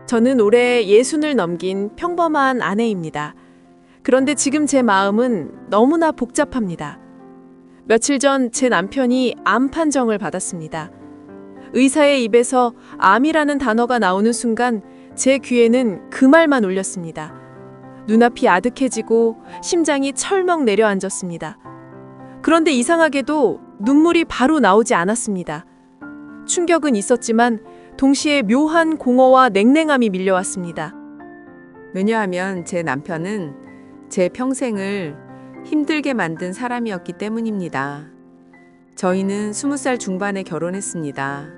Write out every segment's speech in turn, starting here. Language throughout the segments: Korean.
저는 올해 60을 넘긴 평범한 아내입니다. 그런데 지금 제 마음은 너무나 복잡합니다. 며칠 전 제 남편이 암 판정을 받았습니다. 의사의 입에서 암이라는 단어가 나오는 순간 제 귀에는 그 말만 울렸습니다. 눈앞이 아득해지고 심장이 철렁 내려앉았습니다. 그런데 이상하게도 눈물이 바로 나오지 않았습니다. 충격은 있었지만 동시에 묘한 공허와 냉랭함이 밀려왔습니다. 왜냐하면 제 남편은 제 평생을 힘들게 만든 사람이었기 때문입니다. 저희는 20살 중반에 결혼했습니다.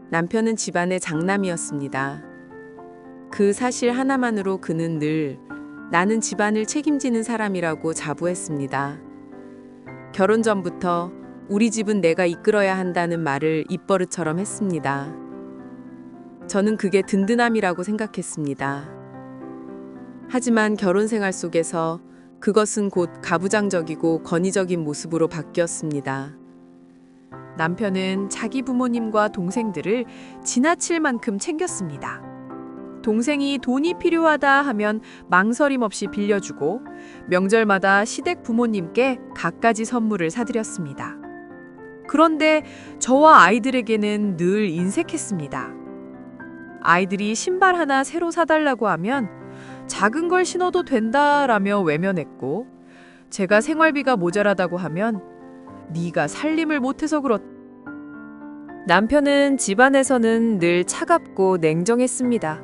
남편은 집안의 장남이었습니다. 그 사실 하나만으로 그는 늘 나는 집안을 책임지는 사람이라고 자부했습니다. 결혼 전부터 우리 집은 내가 이끌어야 한다는 말을 입버릇처럼 했습니다. 저는 그게 든든함이라고 생각했습니다. 하지만 결혼 생활 속에서 그것은 곧 가부장적이고 권위적인 모습으로 바뀌었습니다. 남편은 자기 부모님과 동생들을 지나칠 만큼 챙겼습니다. 동생이 돈이 필요하다 하면 망설임 없이 빌려주고 명절마다 시댁 부모님께 갖가지 선물을 사드렸습니다. 그런데 저와 아이들에게는 늘 인색했습니다. 아이들이 신발 하나 새로 사달라고 하면 작은 걸 신어도 된다라며 외면했고, 제가 생활비가 모자라다고 하면 네가 살림을 못해서 그렇다. 남편은 집안에서는 늘 차갑고 냉정했습니다.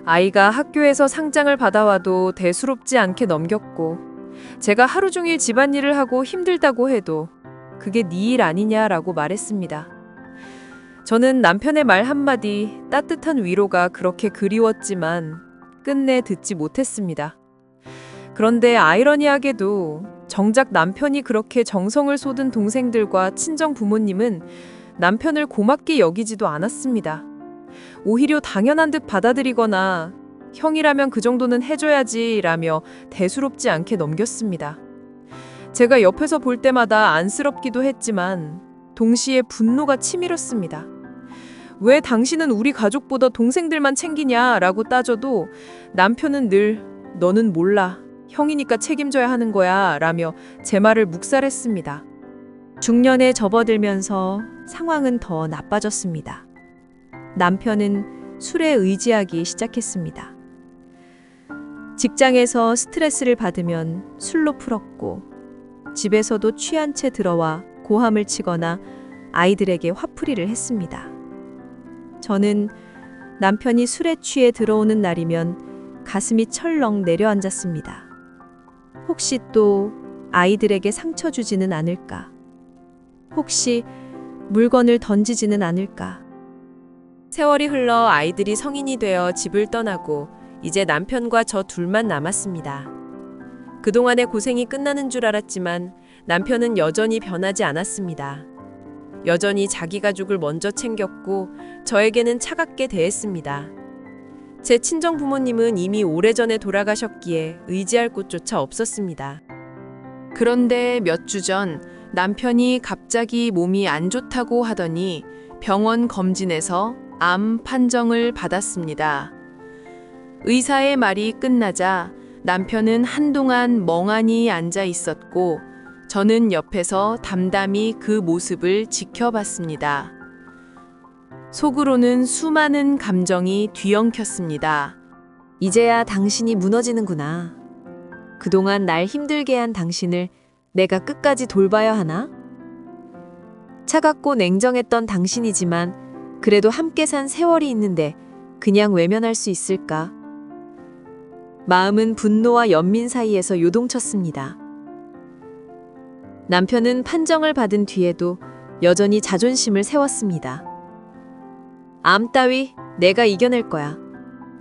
아이가 학교에서 상장을 받아와도 대수롭지 않게 넘겼고, 제가 하루 종일 집안일을 하고 힘들다고 해도 그게 네 일 아니냐라고 말했습니다. 저는 남편의 말 한마디 따뜻한 위로가 그렇게 그리웠지만 끝내 듣지 못했습니다. 그런데 아이러니하게도 정작 남편이 그렇게 정성을 쏟은 동생들과 친정 부모님은 남편을 고맙게 여기지도 않았습니다. 오히려 당연한 듯 받아들이거나 형이라면 그 정도는 해줘야지 라며 대수롭지 않게 넘겼습니다. 제가 옆에서 볼 때마다 안쓰럽기도 했지만 동시에 분노가 치밀었습니다. 왜 당신은 우리 가족보다 동생들만 챙기냐라고 따져도 남편은 늘 너는 몰라, 형이니까 책임져야 하는 거야 라며 제 말을 묵살했습니다. 중년에 접어들면서 상황은 더 나빠졌습니다. 남편은 술에 의지하기 시작했습니다. 직장에서 스트레스를 받으면 술로 풀었고, 집에서도 취한 채 들어와 고함을 치거나 아이들에게 화풀이를 했습니다. 저는 남편이 술에 취해 들어오는 날이면 가슴이 철렁 내려앉았습니다. 혹시 또 아이들에게 상처 주지는 않을까? 혹시 물건을 던지지는 않을까? 세월이 흘러 아이들이 성인이 되어 집을 떠나고 이제 남편과 저 둘만 남았습니다. 그동안의 고생이 끝나는 줄 알았지만 남편은 여전히 변하지 않았습니다. 여전히 자기 가족을 먼저 챙겼고 저에게는 차갑게 대했습니다. 제 친정 부모님은 이미 오래전에 돌아가셨기에 의지할 곳조차 없었습니다. 그런데 몇 주 전 남편이 갑자기 몸이 안 좋다고 하더니 병원 검진에서 암 판정을 받았습니다. 의사의 말이 끝나자 남편은 한동안 멍하니 앉아 있었고 저는 옆에서 담담히 그 모습을 지켜봤습니다. 속으로는 수많은 감정이 뒤엉켰습니다. 이제야 당신이 무너지는구나. 그동안 날 힘들게 한 당신을 내가 끝까지 돌봐야 하나? 차갑고 냉정했던 당신이지만 그래도 함께 산 세월이 있는데 그냥 외면할 수 있을까? 마음은 분노와 연민 사이에서 요동쳤습니다. 남편은 판정을 받은 뒤에도 여전히 자존심을 세웠습니다. 암 따위 내가 이겨낼 거야.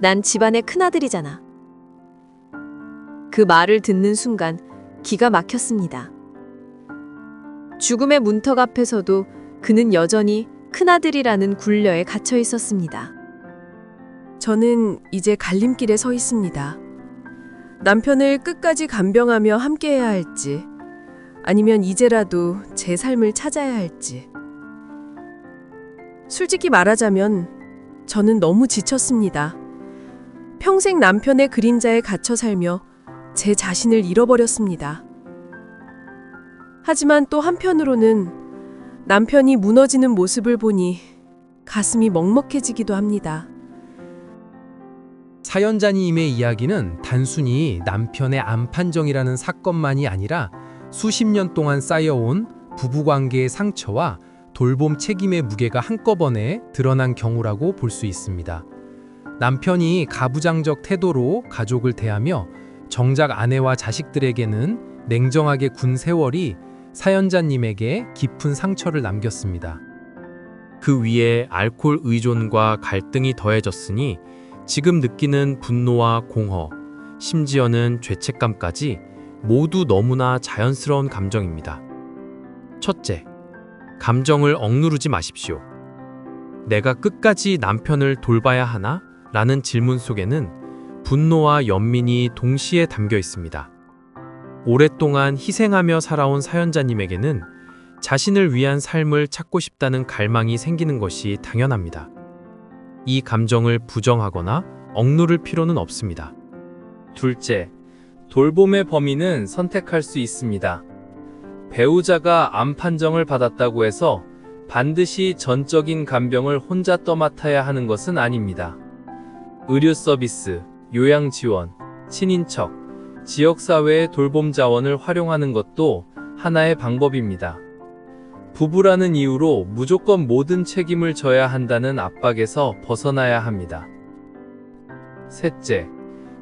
난 집안의 큰아들이잖아. 그 말을 듣는 순간 기가 막혔습니다. 죽음의 문턱 앞에서도 그는 여전히 큰아들이라는 굴려에 갇혀 있었습니다. 저는 이제 갈림길에 서 있습니다. 남편을 끝까지 간병하며 함께해야 할지, 아니면 이제라도 제 삶을 찾아야 할지. 솔직히 말하자면 저는 너무 지쳤습니다. 평생 남편의 그림자에 갇혀 살며 제 자신을 잃어버렸습니다. 하지만 또 한편으로는 남편이 무너지는 모습을 보니 가슴이 먹먹해지기도 합니다. 사연자님의 이야기는 단순히 남편의 암판정이라는 사건만이 아니라 수십 년 동안 쌓여온 부부관계의 상처와 돌봄 책임의 무게가 한꺼번에 드러난 경우라고 볼 수 있습니다. 남편이 가부장적 태도로 가족을 대하며 정작 아내와 자식들에게는 냉정하게 군 세월이 사연자님에게 깊은 상처를 남겼습니다. 그 위에 알코올 의존과 갈등이 더해졌으니 지금 느끼는 분노와 공허, 심지어는 죄책감까지 모두 너무나 자연스러운 감정입니다. 첫째, 감정을 억누르지 마십시오. 내가 끝까지 남편을 돌봐야 하나? 라는 질문 속에는 분노와 연민이 동시에 담겨 있습니다. 오랫동안 희생하며 살아온 사연자님에게는 자신을 위한 삶을 찾고 싶다는 갈망이 생기는 것이 당연합니다. 이 감정을 부정하거나 억누를 필요는 없습니다. 둘째, 돌봄의 범위는 선택할 수 있습니다. 배우자가 암 판정을 받았다고 해서 반드시 전적인 간병을 혼자 떠맡아야 하는 것은 아닙니다. 의료 서비스, 요양 지원, 친인척, 지역사회의 돌봄 자원을 활용하는 것도 하나의 방법입니다. 부부라는 이유로 무조건 모든 책임을 져야 한다는 압박에서 벗어나야 합니다. 셋째,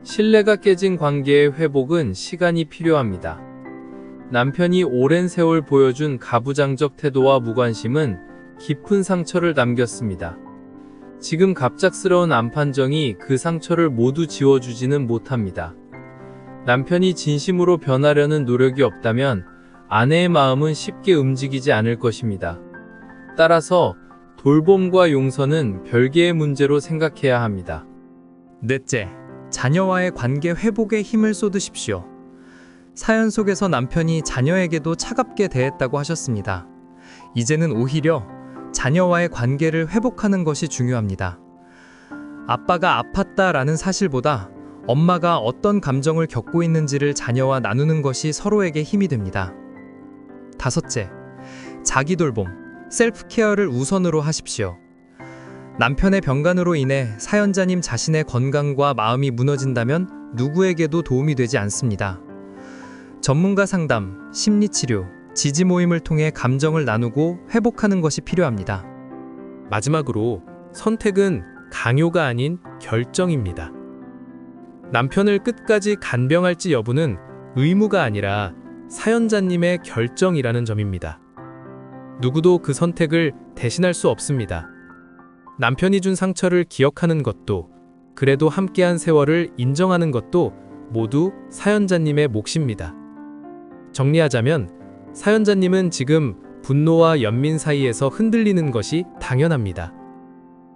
신뢰가 깨진 관계의 회복은 시간이 필요합니다. 남편이 오랜 세월 보여준 가부장적 태도와 무관심은 깊은 상처를 남겼습니다. 지금 갑작스러운 암 판정이 그 상처를 모두 지워주지는 못합니다. 남편이 진심으로 변하려는 노력이 없다면 아내의 마음은 쉽게 움직이지 않을 것입니다. 따라서 돌봄과 용서는 별개의 문제로 생각해야 합니다. 넷째, 자녀와의 관계 회복에 힘을 쏟으십시오. 사연 속에서 남편이 자녀에게도 차갑게 대했다고 하셨습니다. 이제는 오히려 자녀와의 관계를 회복하는 것이 중요합니다. 아빠가 아팠다라는 사실보다 엄마가 어떤 감정을 겪고 있는지를 자녀와 나누는 것이 서로에게 힘이 됩니다. 다섯째, 자기 돌봄, 셀프케어를 우선으로 하십시오. 남편의 병간으로 인해 사연자님 자신의 건강과 마음이 무너진다면 누구에게도 도움이 되지 않습니다. 전문가 상담, 심리치료, 지지 모임을 통해 감정을 나누고 회복하는 것이 필요합니다. 마지막으로 선택은 강요가 아닌 결정입니다. 남편을 끝까지 간병할지 여부는 의무가 아니라 사연자님의 결정이라는 점입니다. 누구도 그 선택을 대신할 수 없습니다. 남편이 준 상처를 기억하는 것도, 그래도 함께한 세월을 인정하는 것도 모두 사연자님의 몫입니다. 정리하자면 사연자님은 지금 분노와 연민 사이에서 흔들리는 것이 당연합니다.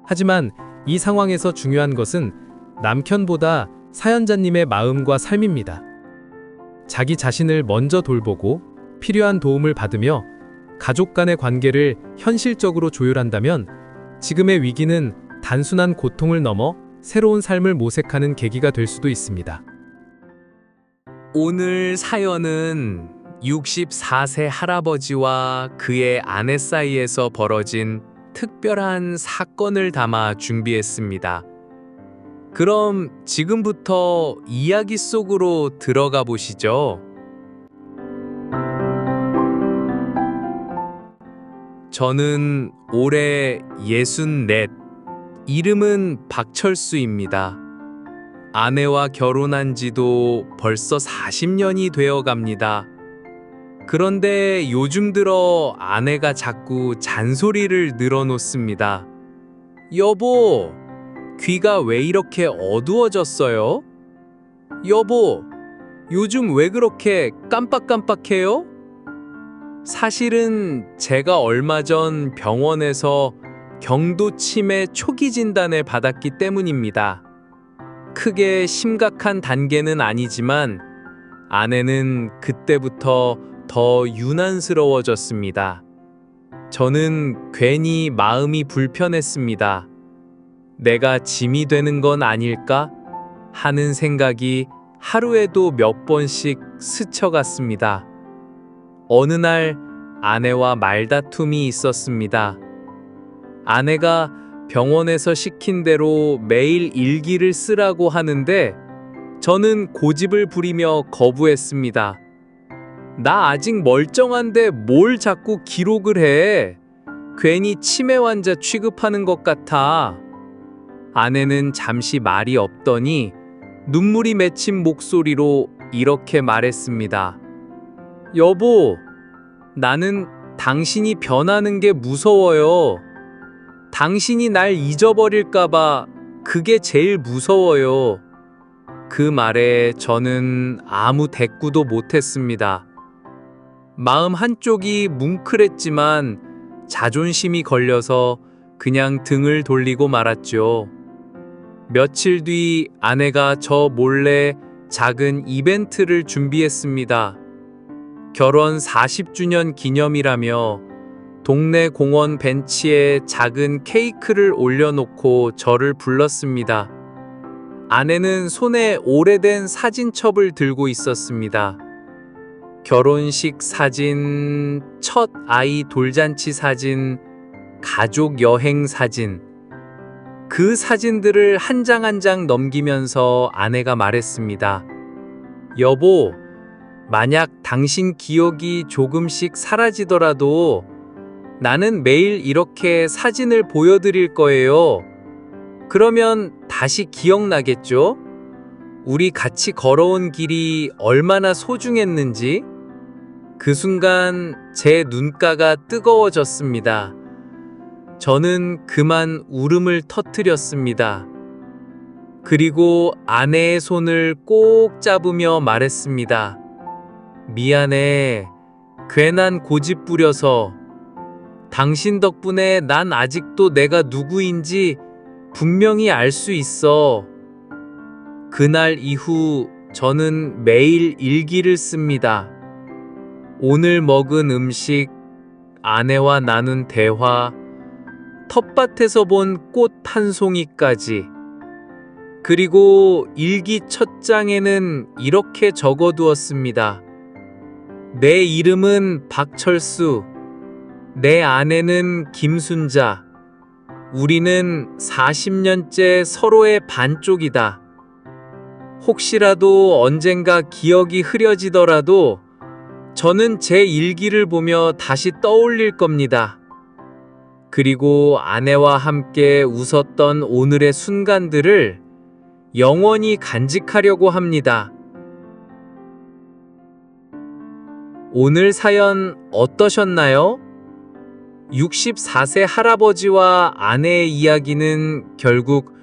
하지만 이 상황에서 중요한 것은 남편보다 사연자님의 마음과 삶입니다. 자기 자신을 먼저 돌보고 필요한 도움을 받으며 가족 간의 관계를 현실적으로 조율한다면 지금의 위기는 단순한 고통을 넘어 새로운 삶을 모색하는 계기가 될 수도 있습니다. 오늘 사연은 64세 할아버지와 그의 아내 사이에서 벌어진 특별한 사건을 담아 준비했습니다. 그럼 지금부터 이야기 속으로 들어가 보시죠. 저는 올해 64, 이름은 박철수입니다. 아내와 결혼한 지도 벌써 40년이 되어 갑니다. 그런데 요즘 들어 아내가 자꾸 잔소리를 늘어놓습니다. 여보, 귀가 왜 이렇게 어두워졌어요? 여보, 요즘 왜 그렇게 깜빡깜빡해요? 사실은 제가 얼마 전 병원에서 경도 치매 초기 진단을 받았기 때문입니다. 크게 심각한 단계는 아니지만 아내는 그때부터 더 유난스러워졌습니다. 저는 괜히 마음이 불편했습니다. 내가 짐이 되는 건 아닐까 하는 생각이 하루에도 몇 번씩 스쳐갔습니다. 어느 날 아내와 말다툼이 있었습니다. 아내가 병원에서 시킨 대로 매일 일기를 쓰라고 하는데 저는 고집을 부리며 거부했습니다. 나 아직 멀쩡한데 뭘 자꾸 기록을 해? 괜히 치매 환자 취급하는 것 같아. 아내는 잠시 말이 없더니 눈물이 맺힌 목소리로 이렇게 말했습니다. 여보, 나는 당신이 변하는 게 무서워요. 당신이 날 잊어버릴까봐 그게 제일 무서워요. 그 말에 저는 아무 대꾸도 못했습니다. 마음 한쪽이 뭉클했지만 자존심이 걸려서 그냥 등을 돌리고 말았죠. 며칠 뒤 아내가 저 몰래 작은 이벤트를 준비했습니다. 결혼 40주년 기념이라며 동네 공원 벤치에 작은 케이크를 올려놓고 저를 불렀습니다. 아내는 손에 오래된 사진첩을 들고 있었습니다. 결혼식 사진, 첫 아이 돌잔치 사진, 가족 여행 사진. 그 사진들을 한 장 한 장 넘기면서 아내가 말했습니다. 여보, 만약 당신 기억이 조금씩 사라지더라도 나는 매일 이렇게 사진을 보여드릴 거예요. 그러면 다시 기억나겠죠? 우리 같이 걸어온 길이 얼마나 소중했는지. 그 순간 제 눈가가 뜨거워졌습니다. 저는 그만 울음을 터뜨렸습니다. 그리고 아내의 손을 꼭 잡으며 말했습니다. 미안해. 괜한 고집 부려서. 당신 덕분에 난 아직도 내가 누구인지 분명히 알 수 있어. 그날 이후 저는 매일 일기를 씁니다. 오늘 먹은 음식, 아내와 나눈 대화, 텃밭에서 본 꽃 한 송이까지. 그리고 일기 첫 장에는 이렇게 적어두었습니다. 내 이름은 박철수. 내 아내는 김순자. 우리는 40년째 서로의 반쪽이다. 혹시라도 언젠가 기억이 흐려지더라도 저는 제 일기를 보며 다시 떠올릴 겁니다. 그리고 아내와 함께 웃었던 오늘의 순간들을 영원히 간직하려고 합니다. 오늘 사연 어떠셨나요? 64세 할아버지와 아내의 이야기는 결국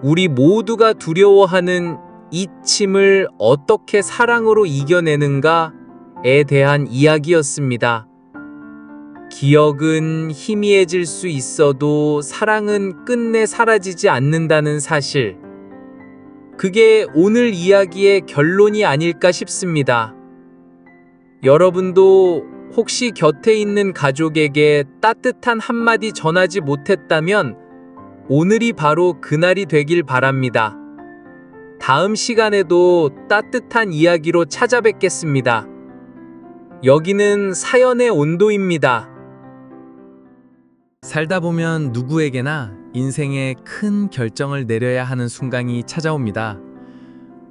우리 모두가 두려워하는 잊힘을 어떻게 사랑으로 이겨내는가에 대한 이야기였습니다. 기억은 희미해질 수 있어도 사랑은 끝내 사라지지 않는다는 사실. 그게 오늘 이야기의 결론이 아닐까 싶습니다. 여러분도 혹시 곁에 있는 가족에게 따뜻한 한마디 전하지 못했다면 오늘이 바로 그날이 되길 바랍니다. 다음 시간에도 따뜻한 이야기로 찾아뵙겠습니다. 여기는 사연의 온도입니다. 살다 보면 누구에게나 인생에 큰 결정을 내려야 하는 순간이 찾아옵니다.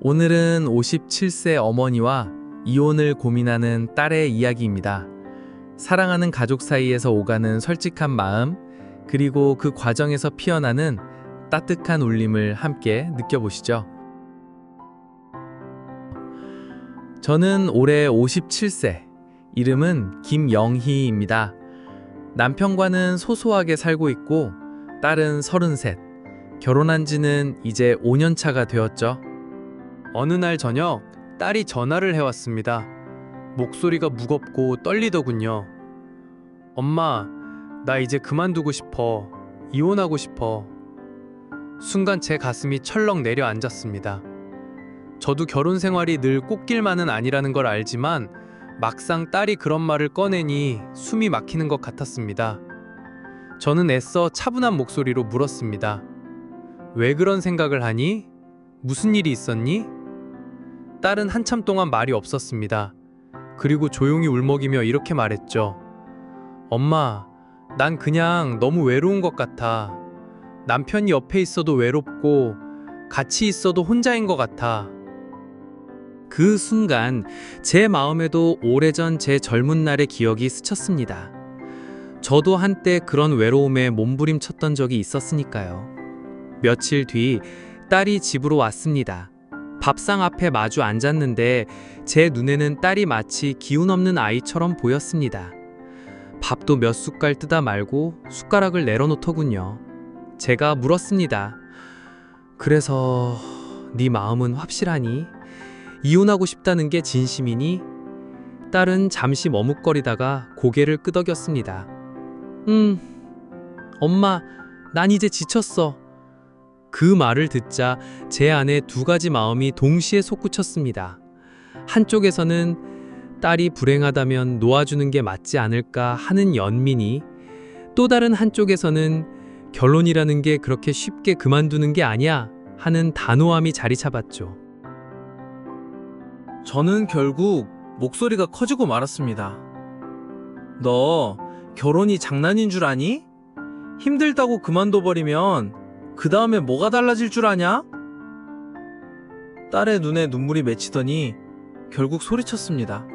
오늘은 57세 어머니와 이혼을 고민하는 딸의 이야기입니다. 사랑하는 가족 사이에서 오가는 솔직한 마음, 그리고 그 과정에서 피어나는 따뜻한 울림을 함께 느껴보시죠. 저는 올해 57세, 이름은 김영희입니다. 남편과는 소소하게 살고 있고 딸은 33, 결혼한 지는 이제 5년 차가 되었죠. 어느 날 저녁 딸이 전화를 해왔습니다. 목소리가 무겁고 떨리더군요. 엄마, 나 이제 그만두고 싶어. 이혼하고 싶어. 순간 제 가슴이 철렁 내려앉았습니다. 저도 결혼 생활이 늘 꽃길만은 아니라는 걸 알지만 막상 딸이 그런 말을 꺼내니 숨이 막히는 것 같았습니다. 저는 애써 차분한 목소리로 물었습니다. 왜 그런 생각을 하니? 무슨 일이 있었니? 딸은 한참 동안 말이 없었습니다. 그리고 조용히 울먹이며 이렇게 말했죠. 엄마, 난 그냥 너무 외로운 것 같아. 남편이 옆에 있어도 외롭고 같이 있어도 혼자인 것 같아. 그 순간 제 마음에도 오래전 제 젊은 날의 기억이 스쳤습니다. 저도 한때 그런 외로움에 몸부림쳤던 적이 있었으니까요. 며칠 뒤 딸이 집으로 왔습니다. 밥상 앞에 마주 앉았는데 제 눈에는 딸이 마치 기운 없는 아이처럼 보였습니다. 밥도 몇 숟갈 뜨다 말고 숟가락을 내려놓더군요. 제가 물었습니다. 그래서 네 마음은 확실하니? 이혼하고 싶다는 게 진심이니? 딸은 잠시 머뭇거리다가 고개를 끄덕였습니다. 엄마, 난 이제 지쳤어. 그 말을 듣자 제 안에 두 가지 마음이 동시에 솟구쳤습니다. 한쪽에서는 딸이 불행하다면 놓아주는 게 맞지 않을까 하는 연민이, 또 다른 한쪽에서는 결혼이라는 게 그렇게 쉽게 그만두는 게 아니야 하는 단호함이 자리 잡았죠. 저는 결국 목소리가 커지고 말았습니다. 너 결혼이 장난인 줄 아니? 힘들다고 그만둬버리면 그 다음에 뭐가 달라질 줄 아냐? 딸의 눈에 눈물이 맺히더니 결국 소리쳤습니다.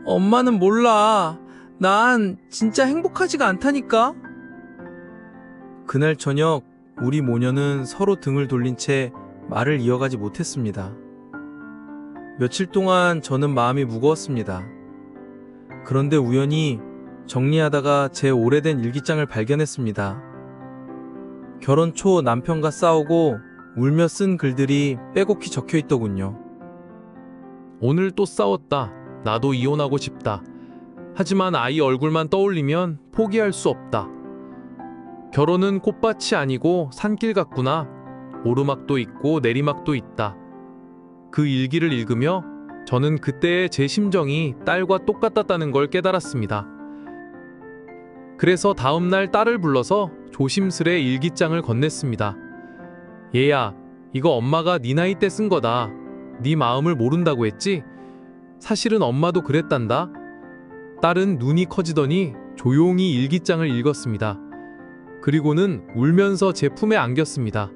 엄마는 몰라. 난 진짜 행복하지가 않다니까. 그날 저녁 우리 모녀는 서로 등을 돌린 채 말을 이어가지 못했습니다. 며칠 동안 저는 마음이 무거웠습니다. 그런데 우연히 정리하다가 제 오래된 일기장을 발견했습니다. 결혼 초 남편과 싸우고 울며 쓴 글들이 빼곡히 적혀 있더군요. 오늘 또 싸웠다. 나도 이혼하고 싶다. 하지만 아이 얼굴만 떠올리면 포기할 수 없다. 결혼은 꽃밭이 아니고 산길 같구나. 오르막도 있고 내리막도 있다. 그 일기를 읽으며 저는 그때의 제 심정이 딸과 똑같았다는 걸 깨달았습니다. 그래서 다음날 딸을 불러서 조심스레 일기장을 건넸습니다. 얘야, 이거 엄마가 네 나이 때 쓴 거다. 네 마음을 모른다고 했지? 사실은 엄마도 그랬단다. 딸은 눈이 커지더니 조용히 일기장을 읽었습니다. 그리고는 울면서 제 품에 안겼습니다.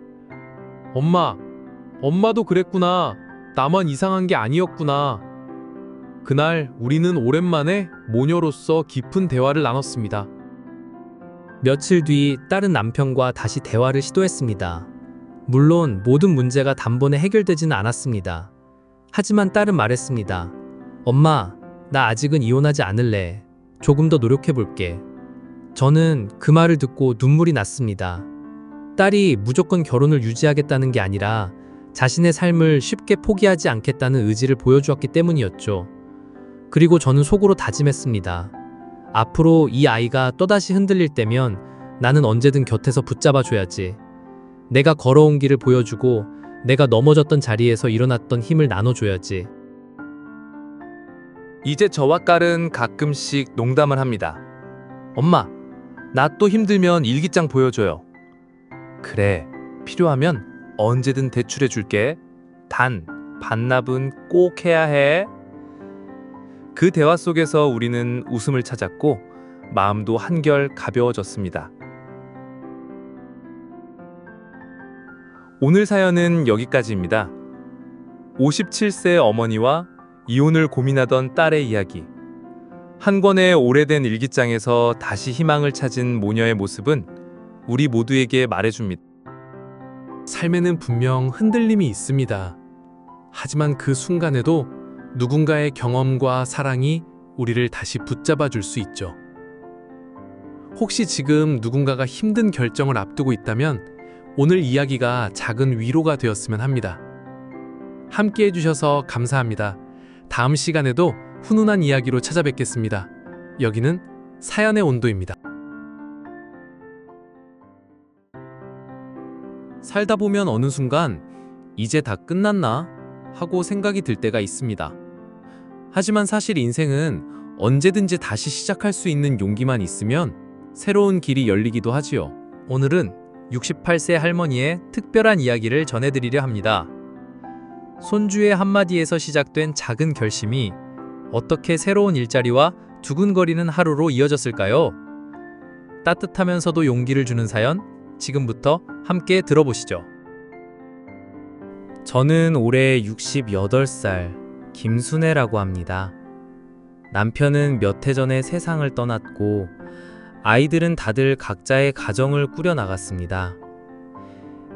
엄마도 그랬구나. 나만 이상한 게 아니었구나. 그날 우리는 오랜만에 모녀로서 깊은 대화를 나눴습니다. 며칠 뒤 딸은 남편과 다시 대화를 시도했습니다. 물론 모든 문제가 단번에 해결되지는 않았습니다. 하지만 딸은 말했습니다. 엄마, 나 아직은 이혼하지 않을래. 조금 더 노력해볼게. 저는 그 말을 듣고 눈물이 났습니다. 딸이 무조건 결혼을 유지하겠다는 게 아니라 자신의 삶을 쉽게 포기하지 않겠다는 의지를 보여주었기 때문이었죠. 그리고 저는 속으로 다짐했습니다. 앞으로 이 아이가 또다시 흔들릴 때면 나는 언제든 곁에서 붙잡아줘야지. 내가 걸어온 길을 보여주고 내가 넘어졌던 자리에서 일어났던 힘을 나눠줘야지. 이제 저와 딸은 가끔씩 농담을 합니다. 엄마, 나 또 힘들면 일기장 보여줘요. 그래, 필요하면 언제든 대출해 줄게. 단, 반납은 꼭 해야 해. 그 대화 속에서 우리는 웃음을 찾았고 마음도 한결 가벼워졌습니다. 오늘 사연은 여기까지입니다. 57세 어머니와 이혼을 고민하던 딸의 이야기. 한 권의 오래된 일기장에서 다시 희망을 찾은 모녀의 모습은 우리 모두에게 말해줍니다. 삶에는 분명 흔들림이 있습니다. 하지만 그 순간에도 누군가의 경험과 사랑이 우리를 다시 붙잡아 줄 수 있죠. 혹시 지금 누군가가 힘든 결정을 앞두고 있다면 오늘 이야기가 작은 위로가 되었으면 합니다. 함께 해주셔서 감사합니다. 다음 시간에도 훈훈한 이야기로 찾아뵙겠습니다. 여기는 사연의 온도입니다. 살다 보면 어느 순간 이제 다 끝났나 하고 생각이 들 때가 있습니다. 하지만 사실 인생은 언제든지 다시 시작할 수 있는 용기만 있으면 새로운 길이 열리기도 하지요. 오늘은 68세 할머니의 특별한 이야기를 전해드리려 합니다. 손주의 한마디에서 시작된 작은 결심이 어떻게 새로운 일자리와 두근거리는 하루로 이어졌을까요? 따뜻하면서도 용기를 주는 사연, 지금부터 함께 들어보시죠. 저는 올해 68살 김순애라고 합니다. 남편은 몇 해 전에 세상을 떠났고 아이들은 다들 각자의 가정을 꾸려나갔습니다.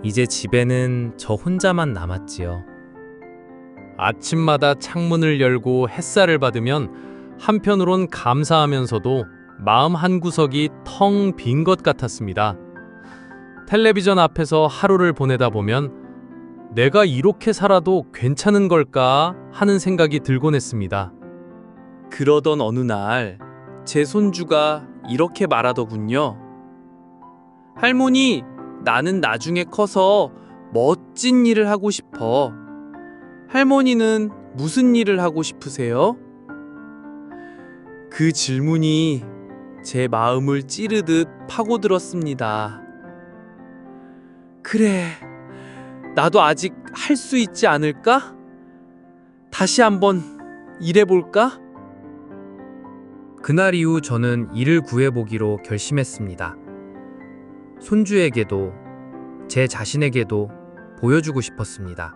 이제 집에는 저 혼자만 남았지요. 아침마다 창문을 열고 햇살을 받으면 한편으론 감사하면서도 마음 한구석이 텅 빈 것 같았습니다. 텔레비전 앞에서 하루를 보내다 보면 내가 이렇게 살아도 괜찮은 걸까 하는 생각이 들곤 했습니다. 그러던 어느 날 제 손주가 이렇게 말하더군요. 할머니, 나는 나중에 커서 멋진 일을 하고 싶어. 할머니는 무슨 일을 하고 싶으세요? 그 질문이 제 마음을 찌르듯 파고들었습니다. 그래, 나도 아직 할 수 있지 않을까? 다시 한번 일해볼까? 그날 이후 저는 일을 구해보기로 결심했습니다. 손주에게도 제 자신에게도 보여주고 싶었습니다.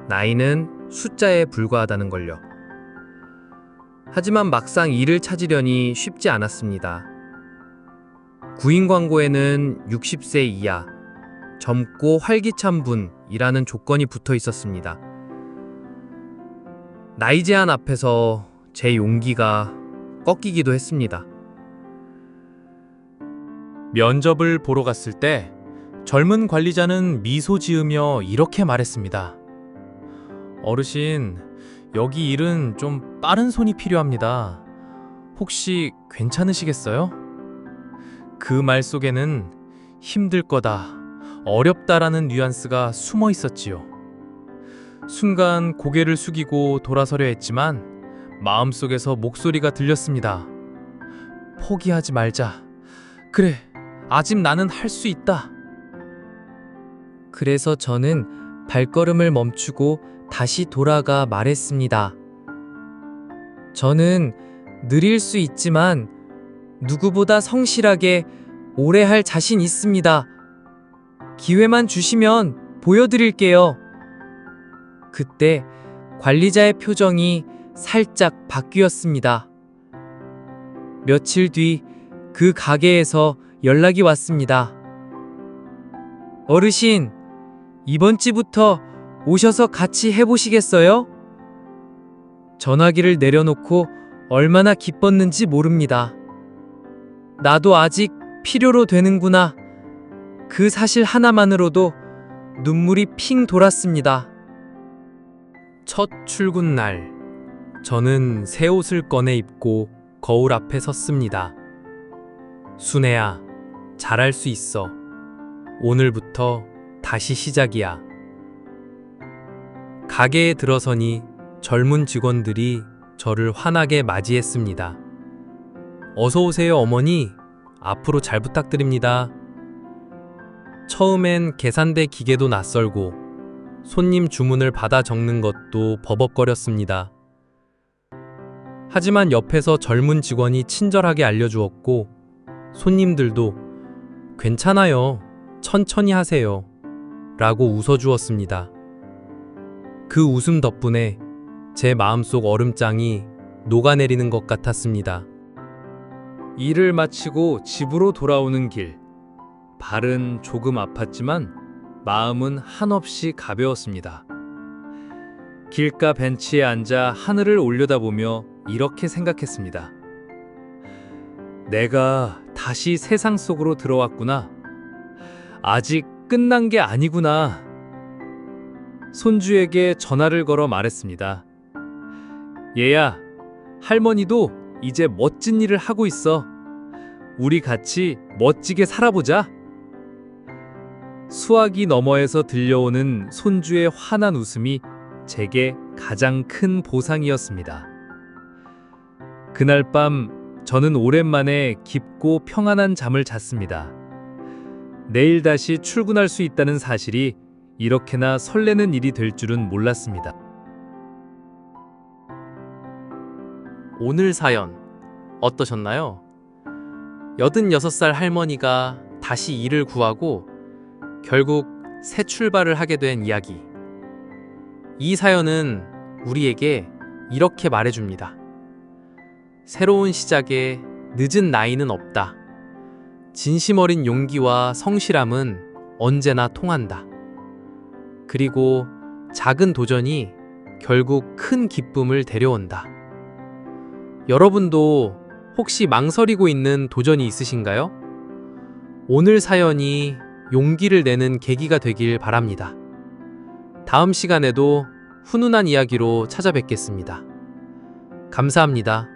나이는 숫자에 불과하다는 걸요. 하지만 막상 일을 찾으려니 쉽지 않았습니다. 구인 광고에는 60세 이하, 젊고 활기찬 분이라는 조건이 붙어 있었습니다. 나이 제한 앞에서 제 용기가 꺾이기도 했습니다. 면접을 보러 갔을 때 젊은 관리자는 미소 지으며 이렇게 말했습니다. 어르신, 여기 일은 좀 빠른 손이 필요합니다. 혹시 괜찮으시겠어요? 그 말 속에는 힘들 거다, 어렵다라는 뉘앙스가 숨어 있었지요. 순간 고개를 숙이고 돌아서려 했지만 마음속에서 목소리가 들렸습니다. 포기하지 말자. 그래, 아직 나는 할 수 있다. 그래서 저는 발걸음을 멈추고 다시 돌아가 말했습니다. 저는 느릴 수 있지만 누구보다 성실하게 오래 할 자신 있습니다. 기회만 주시면 보여드릴게요. 그때 관리자의 표정이 살짝 바뀌었습니다. 며칠 뒤 그 가게에서 연락이 왔습니다. 어르신, 이번 주부터 오셔서 같이 해보시겠어요? 전화기를 내려놓고 얼마나 기뻤는지 모릅니다. 나도 아직 필요로 되는구나. 그 사실 하나만으로도 눈물이 핑 돌았습니다. 첫 출근 날, 저는 새 옷을 꺼내 입고 거울 앞에 섰습니다. 순애야, 잘할 수 있어. 오늘부터 다시 시작이야. 가게에 들어서니 젊은 직원들이 저를 환하게 맞이했습니다. 어서 오세요, 어머니. 앞으로 잘 부탁드립니다. 처음엔 계산대 기계도 낯설고 손님 주문을 받아 적는 것도 버벅거렸습니다. 하지만 옆에서 젊은 직원이 친절하게 알려주었고 손님들도 괜찮아요, 천천히 하세요 라고 웃어주었습니다. 그 웃음 덕분에 제 마음속 얼음장이 녹아내리는 것 같았습니다. 일을 마치고 집으로 돌아오는 길. 발은 조금 아팠지만 마음은 한없이 가벼웠습니다. 길가 벤치에 앉아 하늘을 올려다보며 이렇게 생각했습니다. 내가 다시 세상 속으로 들어왔구나. 아직 끝난 게 아니구나. 손주에게 전화를 걸어 말했습니다. 얘야, 할머니도 이제 멋진 일을 하고 있어. 우리 같이 멋지게 살아보자. 수화기 너머에서 들려오는 손주의 환한 웃음이 제게 가장 큰 보상이었습니다. 그날 밤 저는 오랜만에 깊고 평안한 잠을 잤습니다. 내일 다시 출근할 수 있다는 사실이 이렇게나 설레는 일이 될 줄은 몰랐습니다. 오늘 사연 어떠셨나요? 86살 할머니가 다시 일을 구하고 결국 새 출발을 하게 된 이야기. 이 사연은 우리에게 이렇게 말해줍니다. 새로운 시작에 늦은 나이는 없다. 진심 어린 용기와 성실함은 언제나 통한다. 그리고 작은 도전이 결국 큰 기쁨을 데려온다. 여러분도 혹시 망설이고 있는 도전이 있으신가요? 오늘 사연이 용기를 내는 계기가 되길 바랍니다. 다음 시간에도 훈훈한 이야기로 찾아뵙겠습니다. 감사합니다.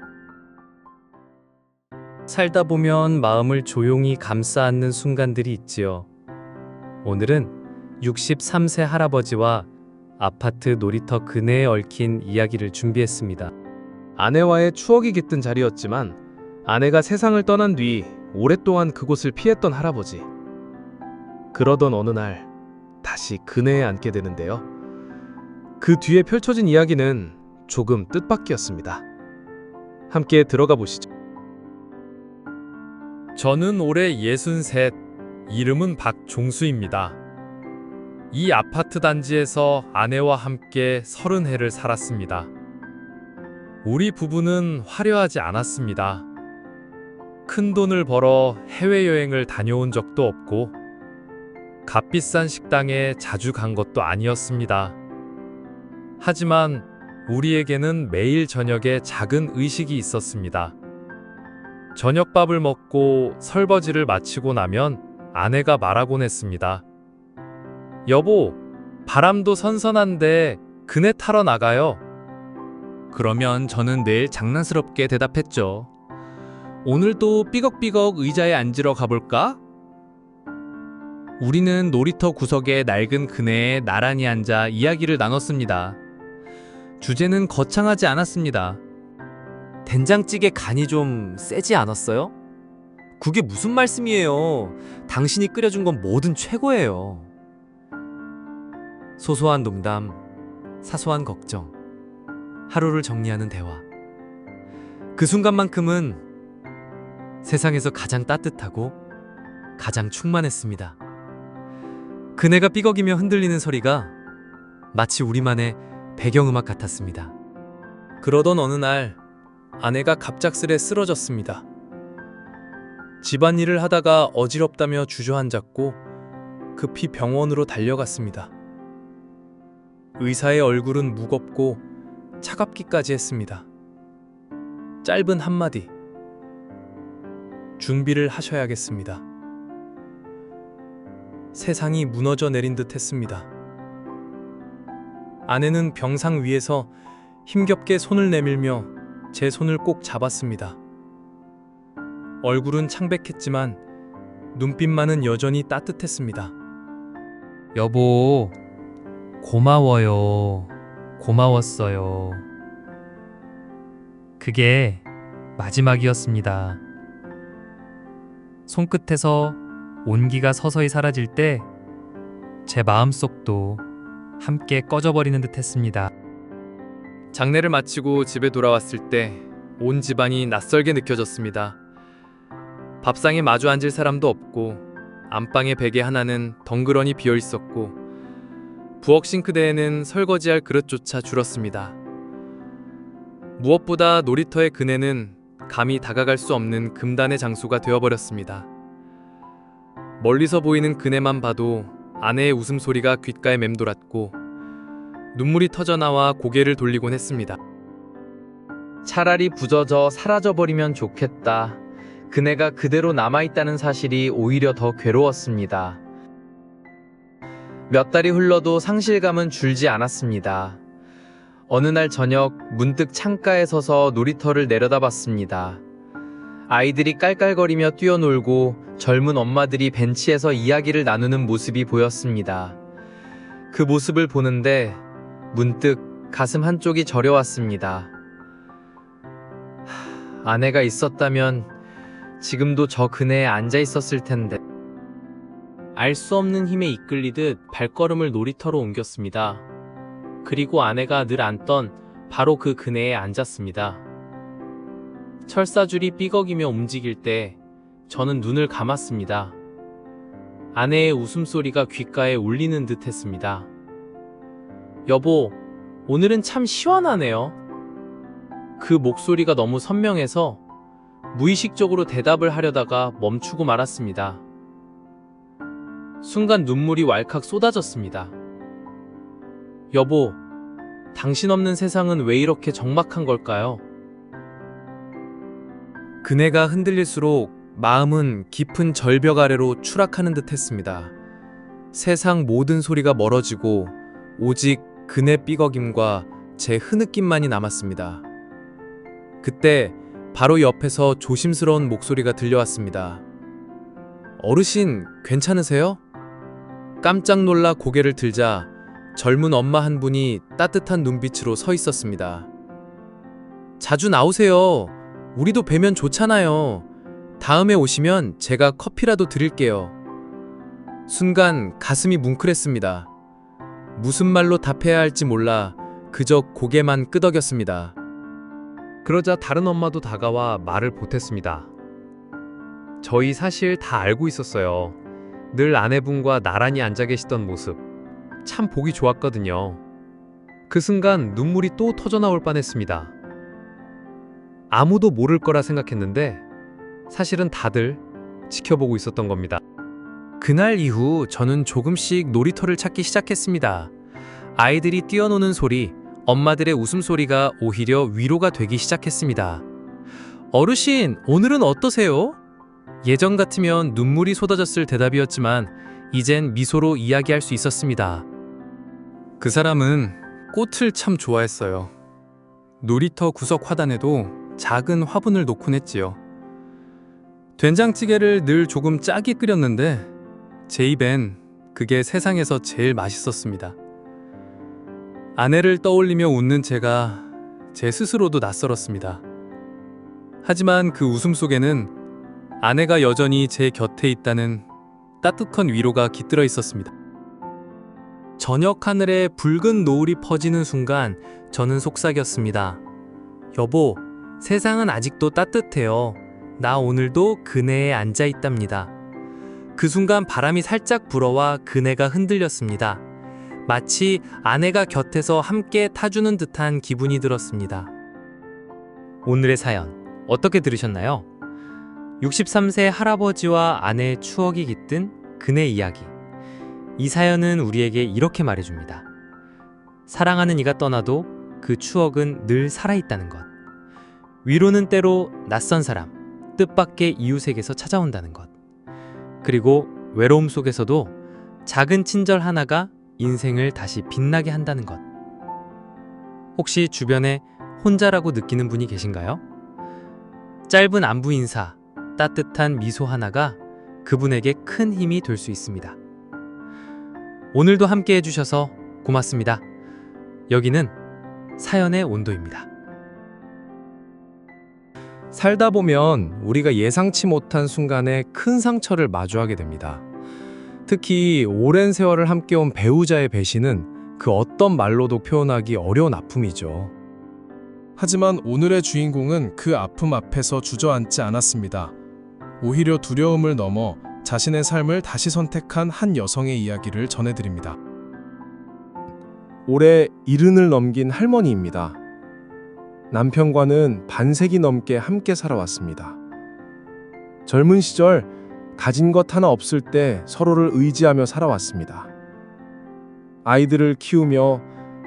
살다 보면 마음을 조용히 감싸 안는 순간들이 있지요. 오늘은 63세 할아버지와 아파트 놀이터 그네에 얽힌 이야기를 준비했습니다. 아내와의 추억이 깃든 자리였지만 아내가 세상을 떠난 뒤 오랫동안 그곳을 피했던 할아버지. 그러던 어느 날 다시 그네에 앉게 되는데요. 그 뒤에 펼쳐진 이야기는 조금 뜻밖이었습니다. 함께 들어가 보시죠. 저는 올해 63, 이름은 박종수입니다. 이 아파트 단지에서 아내와 함께 30해를 살았습니다. 우리 부부는 화려하지 않았습니다. 큰 돈을 벌어 해외여행을 다녀온 적도 없고 값비싼 식당에 자주 간 것도 아니었습니다. 하지만 우리에게는 매일 저녁에 작은 의식이 있었습니다. 저녁밥을 먹고 설거지를 마치고 나면 아내가 말하곤 했습니다. 여보, 바람도 선선한데 그네 타러 나가요. 그러면 저는 늘 장난스럽게 대답했죠. 오늘도 삐걱삐걱 의자에 앉으러 가볼까? 우리는 놀이터 구석의 낡은 그네에 나란히 앉아 이야기를 나눴습니다. 주제는 거창하지 않았습니다. 된장찌개 간이 좀 세지 않았어요? 그게 무슨 말씀이에요? 당신이 끓여준 건 뭐든 최고예요. 소소한 농담, 사소한 걱정, 하루를 정리하는 대화. 그 순간만큼은 세상에서 가장 따뜻하고 가장 충만했습니다. 그네가 삐걱이며 흔들리는 소리가 마치 우리만의 배경음악 같았습니다. 그러던 어느 날 아내가 갑작스레 쓰러졌습니다. 집안일을 하다가 어지럽다며 주저앉았고 급히 병원으로 달려갔습니다. 의사의 얼굴은 무겁고 차갑기까지 했습니다. 짧은 한마디. 준비를 하셔야겠습니다. 세상이 무너져 내린 듯 했습니다. 아내는 병상 위에서 힘겹게 손을 내밀며 제 손을 꼭 잡았습니다. 얼굴은 창백했지만 눈빛만은 여전히 따뜻했습니다. 여보, 고마워요. 고마웠어요. 그게 마지막이었습니다. 손끝에서 온기가 서서히 사라질 때 제 마음속도 함께 꺼져버리는 듯 했습니다. 장례를 마치고 집에 돌아왔을 때 온 집안이 낯설게 느껴졌습니다. 밥상에 마주 앉을 사람도 없고 안방의 베개 하나는 덩그러니 비어 있었고 부엌 싱크대에는 설거지할 그릇조차 줄었습니다. 무엇보다 놀이터의 그네는 감히 다가갈 수 없는 금단의 장소가 되어버렸습니다. 멀리서 보이는 그네만 봐도 아내의 웃음소리가 귓가에 맴돌았고 눈물이 터져나와 고개를 돌리곤 했습니다. 차라리 부서져 사라져버리면 좋겠다. 그네가 그대로 남아있다는 사실이 오히려 더 괴로웠습니다. 몇 달이 흘러도 상실감은 줄지 않았습니다. 어느 날 저녁 문득 창가에 서서 놀이터를 내려다봤습니다. 아이들이 깔깔거리며 뛰어놀고 젊은 엄마들이 벤치에서 이야기를 나누는 모습이 보였습니다. 그 모습을 보는데 문득 가슴 한쪽이 저려왔습니다. 아내가 있었다면 지금도 저 그네에 앉아 있었을 텐데. 알 수 없는 힘에 이끌리듯 발걸음을 놀이터로 옮겼습니다. 그리고 아내가 늘 앉던 바로 그 그네에 앉았습니다. 철사줄이 삐걱이며 움직일 때 저는 눈을 감았습니다. 아내의 웃음소리가 귓가에 울리는 듯 했습니다. 여보, 오늘은 참 시원하네요. 그 목소리가 너무 선명해서 무의식적으로 대답을 하려다가 멈추고 말았습니다. 순간 눈물이 왈칵 쏟아졌습니다. 여보, 당신 없는 세상은 왜 이렇게 적막한 걸까요? 그네가 흔들릴수록 마음은 깊은 절벽 아래로 추락하는 듯 했습니다. 세상 모든 소리가 멀어지고 오직 그네 삐걱임과 제 흐느낌만이 남았습니다. 그때 바로 옆에서 조심스러운 목소리가 들려왔습니다. 어르신, 괜찮으세요? 깜짝 놀라 고개를 들자 젊은 엄마 한 분이 따뜻한 눈빛으로 서 있었습니다. 자주 나오세요. 우리도 뵈면 좋잖아요. 다음에 오시면 제가 커피라도 드릴게요. 순간 가슴이 뭉클했습니다. 무슨 말로 답해야 할지 몰라 그저 고개만 끄덕였습니다. 그러자 다른 엄마도 다가와 말을 보탰습니다. 저희 사실 다 알고 있었어요. 늘 아내분과 나란히 앉아 계시던 모습 참 보기 좋았거든요. 그 순간 눈물이 또 터져나올 뻔했습니다. 아무도 모를 거라 생각했는데 사실은 다들 지켜보고 있었던 겁니다. 그날 이후 저는 조금씩 놀이터를 찾기 시작했습니다. 아이들이 뛰어노는 소리, 엄마들의 웃음소리가 오히려 위로가 되기 시작했습니다. 어르신, 오늘은 어떠세요? 예전 같으면 눈물이 쏟아졌을 대답이었지만 이젠 미소로 이야기할 수 있었습니다. 그 사람은 꽃을 참 좋아했어요. 놀이터 구석 화단에도 작은 화분을 놓곤 했지요. 된장찌개를 늘 조금 짜게 끓였는데 제 입엔 그게 세상에서 제일 맛있었습니다. 아내를 떠올리며 웃는 제가 제 스스로도 낯설었습니다. 하지만 그 웃음 속에는 아내가 여전히 제 곁에 있다는 따뜻한 위로가 깃들어 있었습니다. 저녁 하늘에 붉은 노을이 퍼지는 순간 저는 속삭였습니다. 여보, 세상은 아직도 따뜻해요. 나 오늘도 그네에 앉아 있답니다. 그 순간 바람이 살짝 불어와 그네가 흔들렸습니다. 마치 아내가 곁에서 함께 타주는 듯한 기분이 들었습니다. 오늘의 사연 어떻게 들으셨나요? 63세 할아버지와 아내의 추억이 깃든 그네 이야기. 이 사연은 우리에게 이렇게 말해줍니다. 사랑하는 이가 떠나도 그 추억은 늘 살아있다는 것. 위로는 때로 낯선 사람, 뜻밖의 이웃에게서 찾아온다는 것. 그리고 외로움 속에서도 작은 친절 하나가 인생을 다시 빛나게 한다는 것. 혹시 주변에 혼자라고 느끼는 분이 계신가요? 짧은 안부 인사, 따뜻한 미소 하나가 그분에게 큰 힘이 될 수 있습니다. 오늘도 함께 해주셔서 고맙습니다. 여기는 사연의 온도입니다. 살다 보면 우리가 예상치 못한 순간에 큰 상처를 마주하게 됩니다. 특히 오랜 세월을 함께 온 배우자의 배신은 그 어떤 말로도 표현하기 어려운 아픔이죠. 하지만 오늘의 주인공은 그 아픔 앞에서 주저앉지 않았습니다. 오히려 두려움을 넘어 자신의 삶을 다시 선택한 한 여성의 이야기를 전해드립니다. 올해 70을 넘긴 할머니입니다. 남편과는 반세기 넘게 함께 살아왔습니다. 젊은 시절 가진 것 하나 없을 때 서로를 의지하며 살아왔습니다. 아이들을 키우며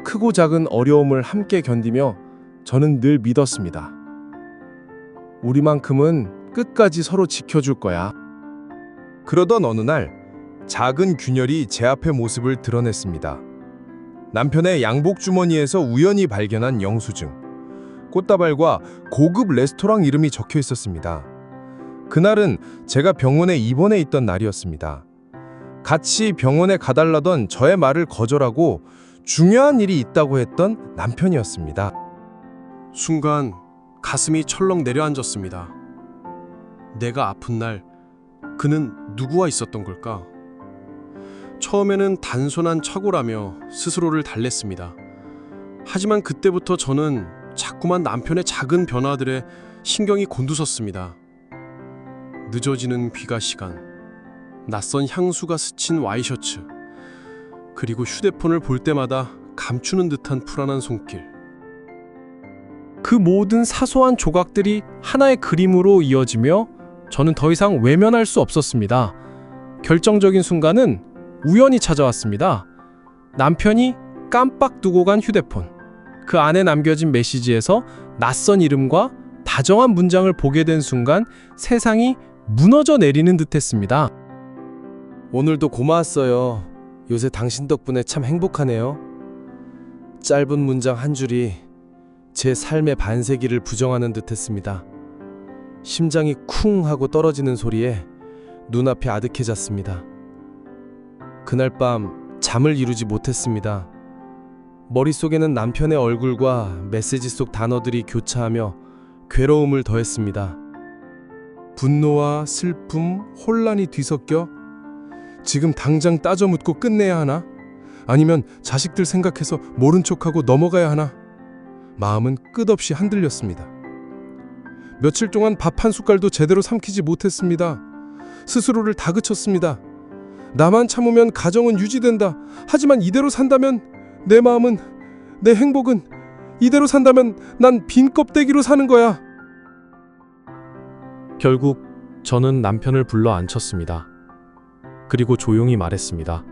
크고 작은 어려움을 함께 견디며 저는 늘 믿었습니다. 우리만큼은 끝까지 서로 지켜줄 거야. 그러던 어느 날 작은 균열이 제 앞에 모습을 드러냈습니다. 남편의 양복 주머니에서 우연히 발견한 영수증. 꽃다발과 고급 레스토랑 이름이 적혀 있었습니다. 그날은 제가 병원에 입원해 있던 날이었습니다. 같이 병원에 가달라던 저의 말을 거절하고 중요한 일이 있다고 했던 남편이었습니다. 순간 가슴이 철렁 내려앉았습니다. 내가 아픈 날 그는 누구와 있었던 걸까? 처음에는 단순한 착오라며 스스로를 달랬습니다. 하지만 그때부터 저는 자꾸만 남편의 작은 변화들에 신경이 곤두섰습니다. 늦어지는 귀가 시간, 낯선 향수가 스친 와이셔츠, 그리고 휴대폰을 볼 때마다 감추는 듯한 불안한 손길. 그 모든 사소한 조각들이 하나의 그림으로 이어지며 저는 더 이상 외면할 수 없었습니다. 결정적인 순간은 우연히 찾아왔습니다. 남편이 깜빡 두고 간 휴대폰. 그 안에 남겨진 메시지에서 낯선 이름과 다정한 문장을 보게 된 순간 세상이 무너져 내리는 듯했습니다. 오늘도 고마웠어요. 요새 당신 덕분에 참 행복하네요. 짧은 문장 한 줄이 제 삶의 반세기를 부정하는 듯했습니다. 심장이 쿵 하고 떨어지는 소리에 눈앞이 아득해졌습니다. 그날 밤 잠을 이루지 못했습니다. 머릿속에는 남편의 얼굴과 메시지 속 단어들이 교차하며 괴로움을 더했습니다. 분노와 슬픔, 혼란이 뒤섞여 지금 당장 따져 묻고 끝내야 하나? 아니면 자식들 생각해서 모른 척하고 넘어가야 하나? 마음은 끝없이 흔들렸습니다. 며칠 동안 밥 한 숟갈도 제대로 삼키지 못했습니다. 스스로를 다그쳤습니다. 나만 참으면 가정은 유지된다. 하지만 이대로 산다면 내 마음은, 내 행복은, 이대로 산다면 난 빈 껍데기로 사는 거야. 결국 저는 남편을 불러 앉혔습니다. 그리고 조용히 말했습니다.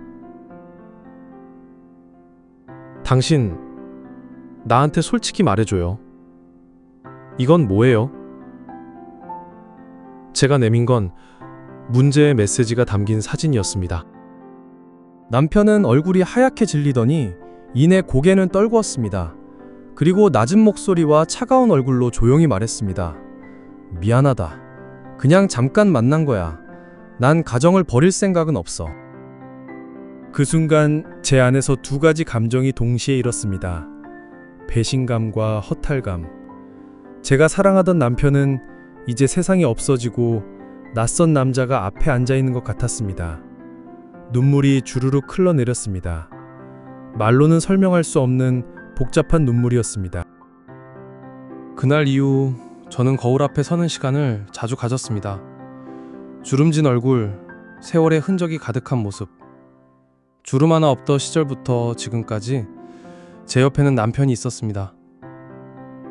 당신, 나한테 솔직히 말해줘요. 이건 뭐예요? 제가 내민 건 문제의 메시지가 담긴 사진이었습니다. 남편은 얼굴이 하얗게 질리더니 이내 고개는 떨구었습니다. 그리고 낮은 목소리와 차가운 얼굴로 조용히 말했습니다. 미안하다. 그냥 잠깐 만난 거야. 난 가정을 버릴 생각은 없어. 그 순간 제 안에서 두 가지 감정이 동시에 일었습니다. 배신감과 허탈감. 제가 사랑하던 남편은 이제 세상에 없어지고 낯선 남자가 앞에 앉아 있는 것 같았습니다. 눈물이 주르륵 흘러내렸습니다. 말로는 설명할 수 없는 복잡한 눈물이었습니다. 그날 이후 저는 거울 앞에 서는 시간을 자주 가졌습니다. 주름진 얼굴, 세월의 흔적이 가득한 모습. 주름 하나 없던 시절부터 지금까지 제 옆에는 남편이 있었습니다.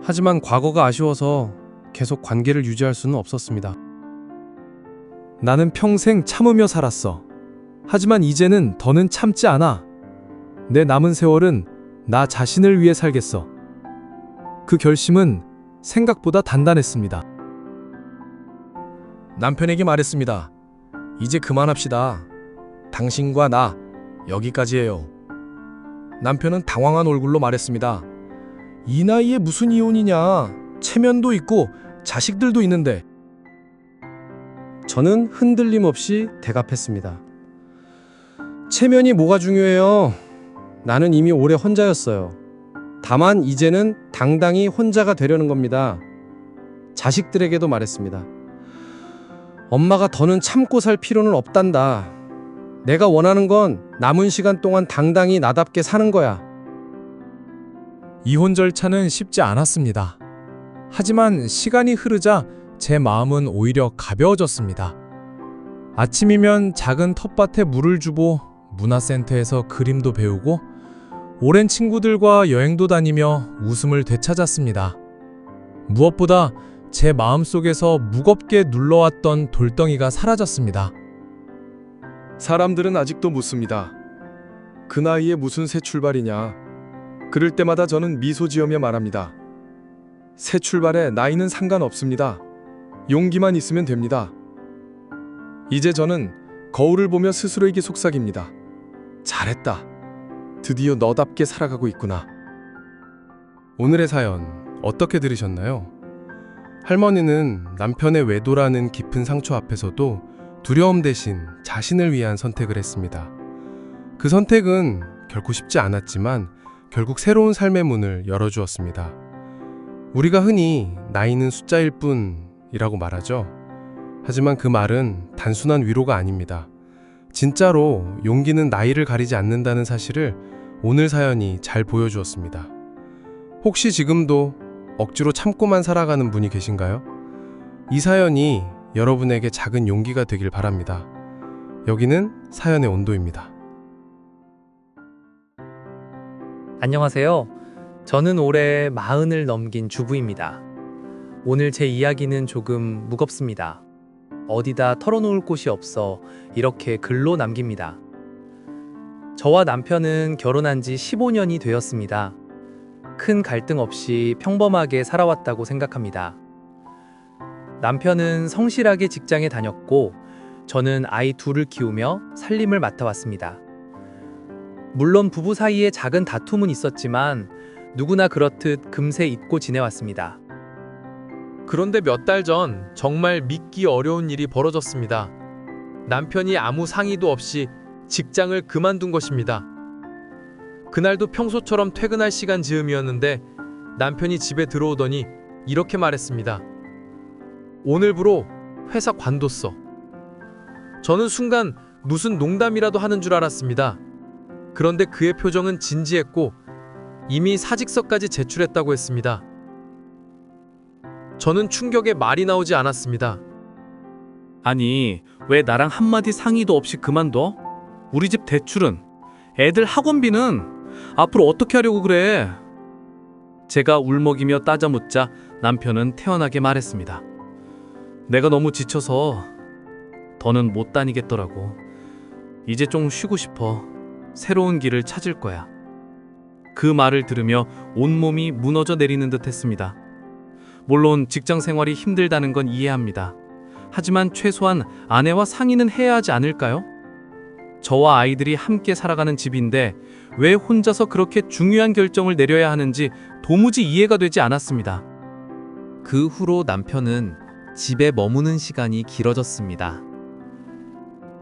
하지만 과거가 아쉬워서 계속 관계를 유지할 수는 없었습니다. 나는 평생 참으며 살았어. 하지만 이제는 더는 참지 않아. 내 남은 세월은 나 자신을 위해 살겠어. 그 결심은 생각보다 단단했습니다. 남편에게 말했습니다. 이제 그만합시다. 당신과 나 여기까지예요. 남편은 당황한 얼굴로 말했습니다. 이 나이에 무슨 이혼이냐? 체면도 있고 자식들도 있는데. 저는 흔들림 없이 대답했습니다. 체면이 뭐가 중요해요? 나는 이미 오래 혼자였어요. 다만 이제는 당당히 혼자가 되려는 겁니다. 자식들에게도 말했습니다. 엄마가 더는 참고 살 필요는 없단다. 내가 원하는 건 남은 시간 동안 당당히 나답게 사는 거야. 이혼 절차는 쉽지 않았습니다. 하지만 시간이 흐르자 제 마음은 오히려 가벼워졌습니다. 아침이면 작은 텃밭에 물을 주고 문화센터에서 그림도 배우고 오랜 친구들과 여행도 다니며 웃음을 되찾았습니다. 무엇보다 제 마음속에서 무겁게 눌러왔던 돌덩이가 사라졌습니다. 사람들은 아직도 묻습니다. 그 나이에 무슨 새 출발이냐. 그럴 때마다 저는 미소 지으며 말합니다. 새 출발에 나이는 상관없습니다. 용기만 있으면 됩니다. 이제 저는 거울을 보며 스스로에게 속삭입니다. 잘했다. 드디어 너답게 살아가고 있구나. 오늘의 사연 어떻게 들으셨나요? 할머니는 남편의 외도라는 깊은 상처 앞에서도 두려움 대신 자신을 위한 선택을 했습니다. 그 선택은 결코 쉽지 않았지만 결국 새로운 삶의 문을 열어주었습니다. 우리가 흔히 나이는 숫자일 뿐이라고 말하죠. 하지만 그 말은 단순한 위로가 아닙니다. 진짜로 용기는 나이를 가리지 않는다는 사실을 오늘 사연이 잘 보여주었습니다. 혹시 지금도 억지로 참고만 살아가는 분이 계신가요? 이 사연이 여러분에게 작은 용기가 되길 바랍니다. 여기는 사연의 온도입니다. 안녕하세요. 저는 올해 40을 넘긴 주부입니다. 오늘 제 이야기는 조금 무겁습니다. 어디다 털어놓을 곳이 없어 이렇게 글로 남깁니다. 저와 남편은 결혼한 지 15년이 되었습니다. 큰 갈등 없이 평범하게 살아왔다고 생각합니다. 남편은 성실하게 직장에 다녔고 저는 아이 둘을 키우며 살림을 맡아왔습니다. 물론 부부 사이에 작은 다툼은 있었지만 누구나 그렇듯 금세 잊고 지내왔습니다. 그런데 몇 달 전 정말 믿기 어려운 일이 벌어졌습니다. 남편이 아무 상의도 없이 직장을 그만둔 것입니다. 그날도 평소처럼 퇴근할 시간 즈음이었는데 남편이 집에 들어오더니 이렇게 말했습니다. 오늘부로 회사 관뒀어. 저는 순간 무슨 농담이라도 하는 줄 알았습니다. 그런데 그의 표정은 진지했고 이미 사직서까지 제출했다고 했습니다. 저는 충격에 말이 나오지 않았습니다. 아니, 왜 나랑 한마디 상의도 없이 그만둬? 우리 집 대출은, 애들 학원비는 앞으로 어떻게 하려고 그래? 제가 울먹이며 따져묻자 남편은 태연하게 말했습니다. 내가 너무 지쳐서 더는 못 다니겠더라고. 이제 좀 쉬고 싶어. 새로운 길을 찾을 거야. 그 말을 들으며 온몸이 무너져 내리는 듯 했습니다. 물론 직장 생활이 힘들다는 건 이해합니다. 하지만 최소한 아내와 상의는 해야 하지 않을까요? 저와 아이들이 함께 살아가는 집인데 왜 혼자서 그렇게 중요한 결정을 내려야 하는지 도무지 이해가 되지 않았습니다. 그 후로 남편은 집에 머무는 시간이 길어졌습니다.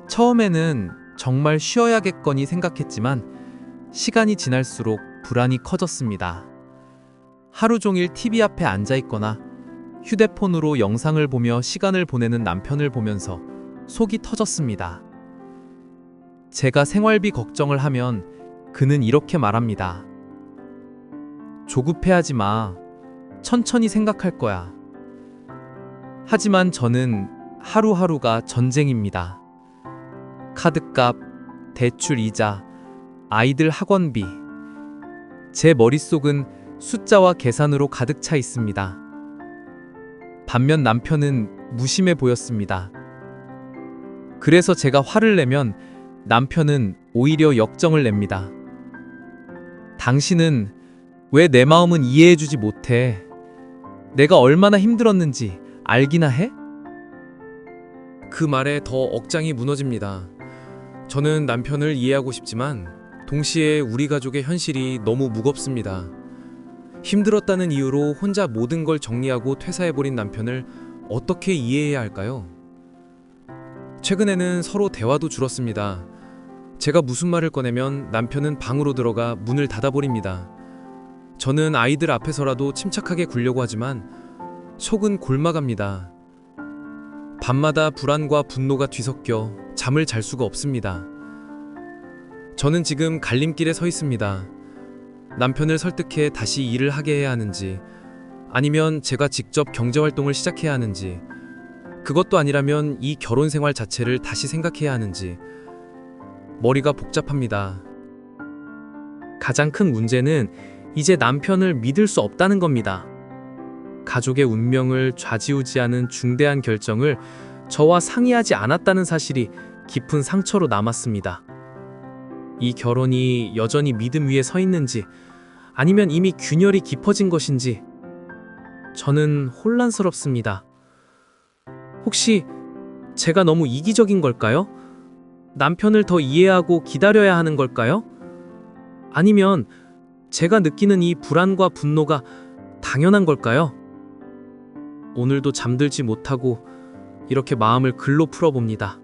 처음에는 정말 쉬어야겠거니 생각했지만 시간이 지날수록 불안이 커졌습니다. 하루 종일 TV 앞에 앉아 있거나 휴대폰으로 영상을 보며 시간을 보내는 남편을 보면서 속이 터졌습니다. 제가 생활비 걱정을 하면 그는 이렇게 말합니다. 조급해하지 마. 천천히 생각할 거야. 하지만 저는 하루하루가 전쟁입니다. 카드값, 대출 이자, 아이들 학원비. 제 머릿속은 숫자와 계산으로 가득 차 있습니다. 반면 남편은 무심해 보였습니다. 그래서 제가 화를 내면 남편은 오히려 역정을 냅니다. 당신은 왜 내 마음은 이해해주지 못해? 내가 얼마나 힘들었는지 알기나 해? 그 말에 더 억장이 무너집니다. 저는 남편을 이해하고 싶지만 동시에 우리 가족의 현실이 너무 무겁습니다. 힘들었다는 이유로 혼자 모든 걸 정리하고 퇴사해버린 남편을 어떻게 이해해야 할까요? 최근에는 서로 대화도 줄었습니다. 제가 무슨 말을 꺼내면 남편은 방으로 들어가 문을 닫아버립니다. 저는 아이들 앞에서라도 침착하게 굴려고 하지만 속은 골마갑니다. 밤마다 불안과 분노가 뒤섞여 잠을 잘 수가 없습니다. 저는 지금 갈림길에 서 있습니다. 남편을 설득해 다시 일을 하게 해야 하는지, 아니면 제가 직접 경제활동을 시작해야 하는지, 그것도 아니라면 이 결혼 생활 자체를 다시 생각해야 하는지, 머리가 복잡합니다. 가장 큰 문제는 이제 남편을 믿을 수 없다는 겁니다. 가족의 운명을 좌지우지하는 중대한 결정을 저와 상의하지 않았다는 사실이 깊은 상처로 남았습니다. 이 결혼이 여전히 믿음 위에 서 있는지 아니면 이미 균열이 깊어진 것인지 저는 혼란스럽습니다. 혹시 제가 너무 이기적인 걸까요? 남편을 더 이해하고 기다려야 하는 걸까요? 아니면 제가 느끼는 이 불안과 분노가 당연한 걸까요? 오늘도 잠들지 못하고 이렇게 마음을 글로 풀어봅니다.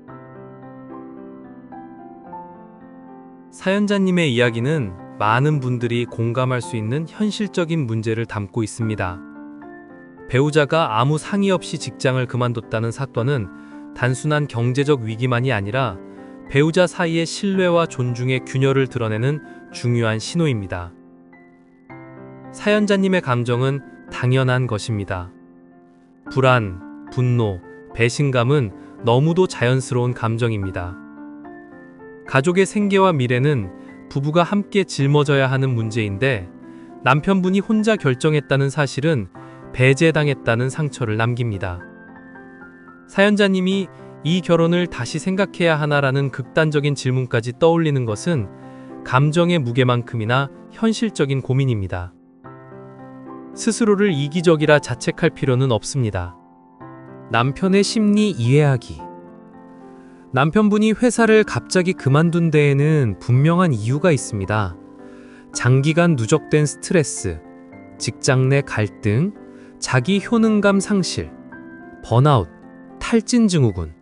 사연자님의 이야기는 많은 분들이 공감할 수 있는 현실적인 문제를 담고 있습니다. 배우자가 아무 상의 없이 직장을 그만뒀다는 사건은 단순한 경제적 위기만이 아니라 배우자 사이의 신뢰와 존중의 균열을 드러내는 중요한 신호입니다. 사연자님의 감정은 당연한 것입니다. 불안, 분노, 배신감은 너무도 자연스러운 감정입니다. 가족의 생계와 미래는 부부가 함께 짊어져야 하는 문제인데 남편분이 혼자 결정했다는 사실은 배제당했다는 상처를 남깁니다. 사연자님이 이 결혼을 다시 생각해야 하나라는 극단적인 질문까지 떠올리는 것은 감정의 무게만큼이나 현실적인 고민입니다. 스스로를 이기적이라 자책할 필요는 없습니다. 남편의 심리 이해하기. 남편분이 회사를 갑자기 그만둔 데에는 분명한 이유가 있습니다. 장기간 누적된 스트레스, 직장 내 갈등, 자기 효능감 상실, 번아웃, 탈진 증후군.